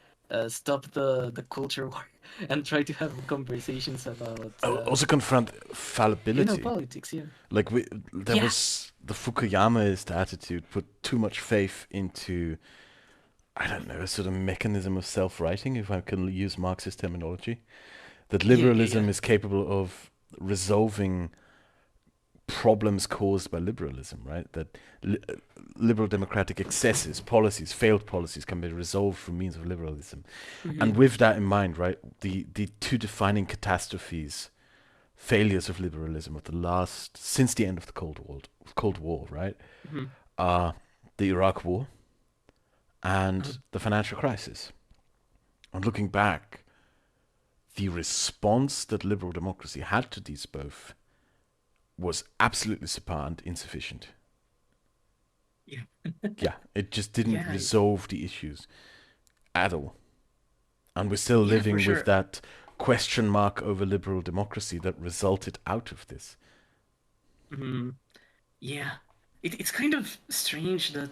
stop the culture war and try to have conversations about, also confront fallibility. politics. Yeah, Like, there yeah, was the Fukuyamaist attitude, put too much faith into, I don't know, a sort of mechanism of self-writing, if I can use Marxist terminology. That yeah, yeah, yeah. liberalism is capable of resolving problems caused by liberalism, right? That li- liberal democratic excesses, policies, failed policies can be resolved through means of liberalism. Hmm. And with that in mind, right, the two defining catastrophes, failures of liberalism of the last, since the end of the Cold War, right, Hmm. are the Iraq War Uh, and the financial crisis. And looking back, the response that liberal democracy had to these both was absolutely subpar and insufficient. yeah. Yeah, it just didn't Yeah. resolve the issues at all. And we're still Yeah, for living with sure. that question mark over liberal democracy that resulted out of this. Hmm. Yeah. It's kind of strange that,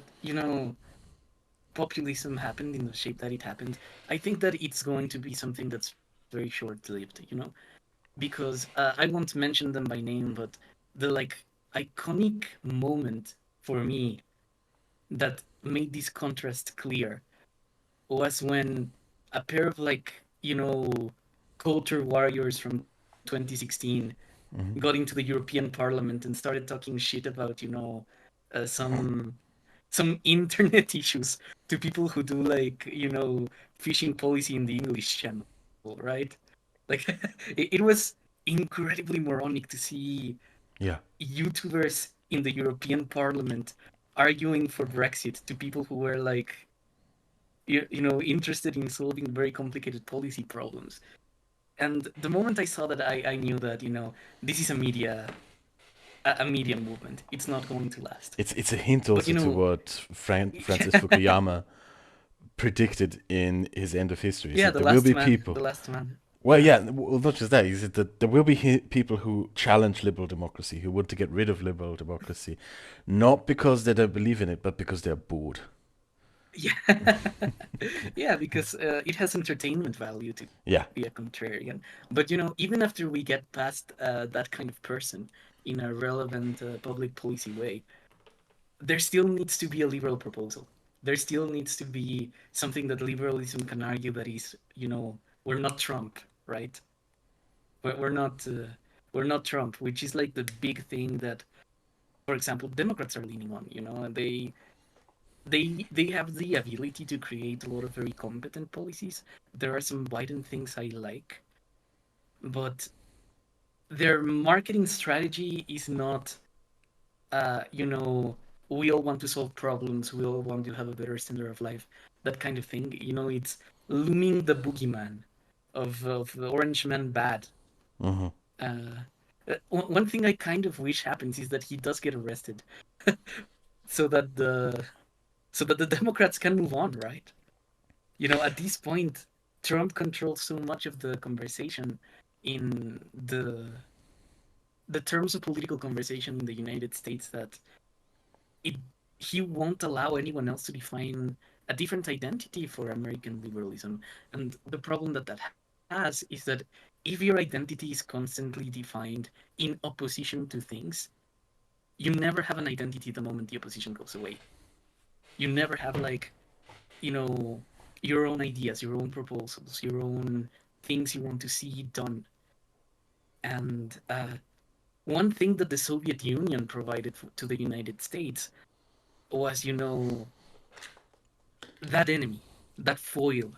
populism happened in the shape that it happened. I think that it's going to be something that's very short-lived, because I won't mention them by name, but the like iconic moment for me that made this contrast clear was when a pair of culture warriors from 2016 Hmm. got into the European Parliament and started talking shit about, some internet issues to people who do fishing policy in the English channel, right? Like it was incredibly moronic to see Yeah. YouTubers in the European Parliament arguing for Brexit to people who were interested in solving very complicated policy problems. And the moment I saw that, I knew that this is a media movement. It's not going to last. It's a hint But also to what Francis Fukuyama predicted in his End of History. He yeah, said the there will last be man, people. the last man. Well, yeah, well, not just that. He said that there will be people who challenge liberal democracy, who want to get rid of liberal democracy, not because they don't believe in it, but because they're bored. Yeah, yeah, because it has entertainment value to Yeah. be a contrarian. But even after we get past that kind of person in a relevant public policy way, there still needs to be a liberal proposal. There still needs to be something that liberalism can argue that is, we're not Trump, right? We're not we're not Trump, which is like the big thing that, for example, Democrats are leaning on. And they have the ability to create a lot of very competent policies. There are some Biden things I like, but their marketing strategy is not, we all want to solve problems, we all want to have a better standard of life, that kind of thing. It's looming the boogeyman of the Orange Man bad. Hmm. Uh, one thing I kind of wish happens is that he does get arrested, so that the Democrats can move on, right? At this point, Trump controls so much of the conversation in the terms of political conversation in the United States that it he won't allow anyone else to define a different identity for American liberalism. And the problem that has is that if your identity is constantly defined in opposition to things, you never have an identity the moment the opposition goes away. You never have you know, your own ideas, your own proposals, your own things you want to see done. And one thing that the Soviet Union provided to the United States was, that enemy, that foil,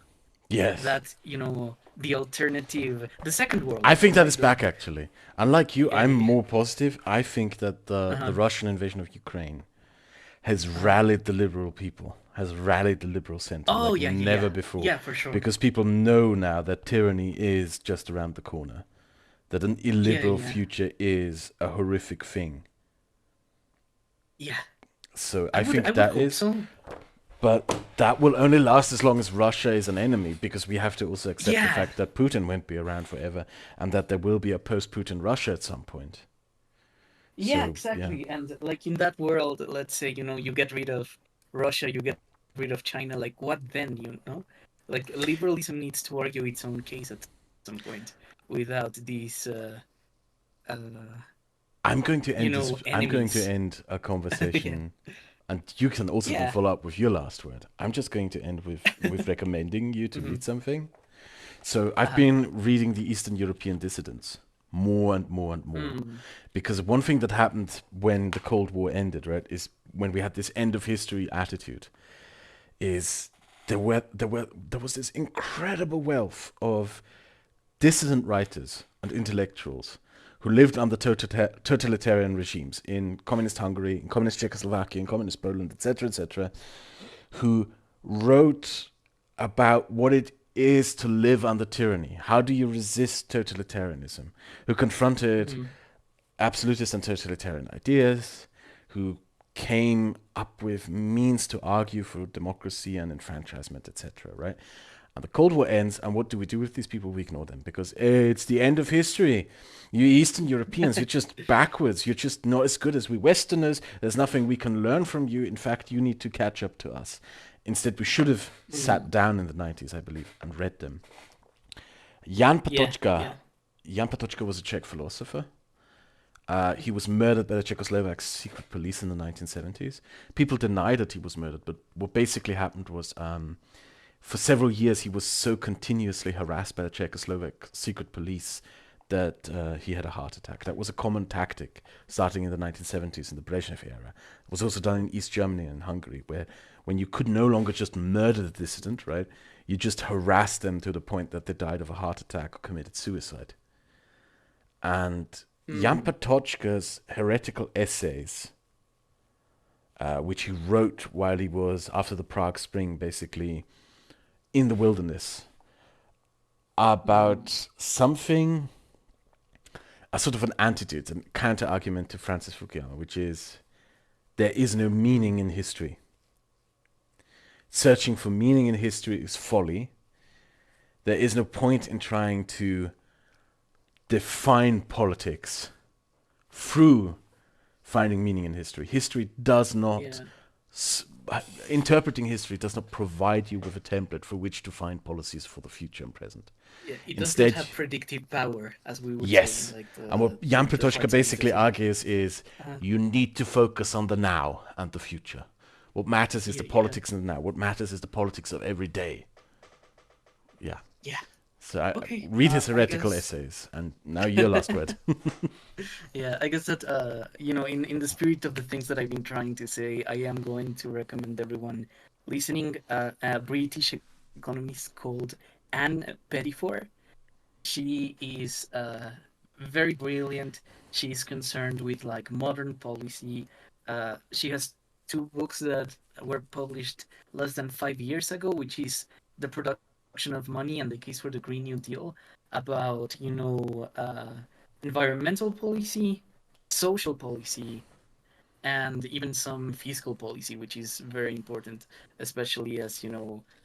Yes. that, the alternative, the Second World I War, think that is right? back actually. Unlike you, Yeah, I'm yeah, yeah. more positive. I think that the Uh-huh. Russian invasion of Ukraine has Uh-huh. rallied the liberal people, has rallied the liberal center Oh, like yeah, yeah, never yeah. before. Yeah, for sure. Because people know now that tyranny is just around the corner, that an Yeah, illiberal yeah, future is a horrific thing. yeah. So I I would, I think would that hope is, so. but that will only last as long as Russia is an enemy, because we have to also accept the Yeah, fact that Putin won't be around forever and that there will be a post Putin Russia at some point. yeah, So, yeah. exactly. And like in that world, let's say, you get rid of Russia, you get rid of China, like what then? Like liberalism needs to argue its own case at some point without these, uh, I'm going to enemies. end a Yeah. conversation, and you can also then Yeah. follow up with your last word. I'm just going to end with recommending you to Hmm. read something. So I've Uh-huh. been reading the Eastern European dissidents. more and more and more. Mm. Because one thing that happened when the Cold War ended, right, is when we had this end of history attitude, is there was this incredible wealth of dissident writers and intellectuals who lived under totalitarian regimes in communist Hungary, in communist Czechoslovakia, in communist Poland, etc., who wrote about what it is to live under tyranny. How do you resist totalitarianism? Who confronted Mm. absolutist and totalitarian ideas, who came up with means to argue for democracy and enfranchisement, etc. Right? And the Cold War ends, and what do we do with these people? We ignore them because it's the end of history. You Eastern Europeans, you're just backwards. You're just not as good as we Westerners. There's nothing we can learn from you. In fact, you need to catch up to us. Instead, we should have sat Mm. down in the 90s, I believe, and read them. Jan Yeah, Patočka. yeah. Jan Patočka was a Czech philosopher. He was murdered by the Czechoslovak secret police in the 1970s. People deny that he was murdered, but what basically happened was for several years he was so continuously harassed by the Czechoslovak secret police that he had a heart attack. That was a common tactic starting in the 1970s in the Brezhnev era. It was also done in East Germany and Hungary, where when you could no longer just murder the dissident, right, you just harassed them to the point that they died of a heart attack or committed suicide. And Jan Mm. Patočka's heretical essays, which he wrote while he was, after the Prague Spring, basically in the wilderness, Mm. about something, a sort of an antidote, a counter argument to Francis Fukuyama, which is there is no meaning in history. Searching for meaning in history is folly. There is no point in trying to define politics through finding meaning in history. History does not, Yeah. interpreting history does not provide you with a template for which to find policies for the future and present. Yeah. It does not Instead, have predictive power, as we would say in yes. like And what Jan the Patočka hard basically sciences. Yeah. argues is Uh, you need to focus on the now and the future. What matters is the yeah. Yeah. politics in the now. What matters is the politics of every day. Yeah. Yeah. So I Okay. read his I heretical guess. essays, and now your last word. Yeah, I guess that in the spirit of the things that I've been trying to say, I am going to recommend everyone listening a British economist called Anne Pettifor. She is very brilliant. She's concerned with like modern policy. She has two books that were published less than 5 years ago, which is The Production of Money and the Case for the Green New Deal, about environmental policy, social policy, and even some fiscal policy, which is very important, especially as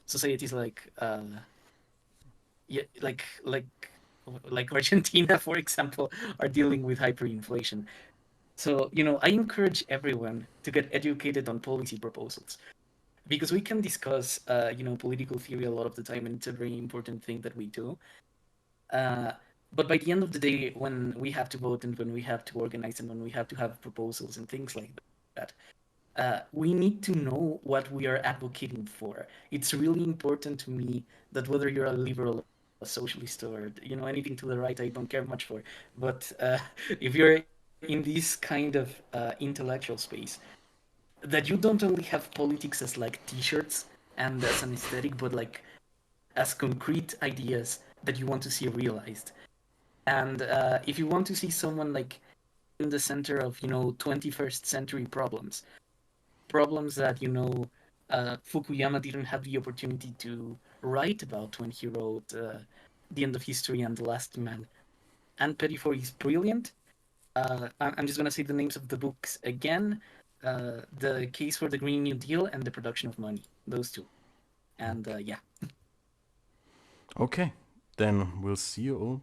societies yeah, like Argentina, for example, are dealing with hyperinflation. So, I encourage everyone to get educated on policy proposals because we can discuss, political theory a lot of the time, and it's a very important thing that we do. Uh, but by the end of the day, when we have to vote and when we have to organize and when we have to have proposals and things like that, we need to know what we are advocating for. It's really important to me that whether you're a liberal, a socialist, or anything to the right, I don't care much for. But if you're in this kind of intellectual space, that you don't only have politics as like T-shirts and as an aesthetic, but like as concrete ideas that you want to see realized. And if you want to see someone like in the center of 21st century problems that Fukuyama didn't have the opportunity to write about when he wrote The End of History and The Last Man. And Pettifor is brilliant. I'm just gonna say the names of the books again: The Case for the Green New Deal and The Production of Money. Those two. And yeah, Okay, then we'll see you all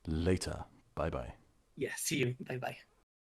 later. Bye bye. yeah. See you. Bye bye.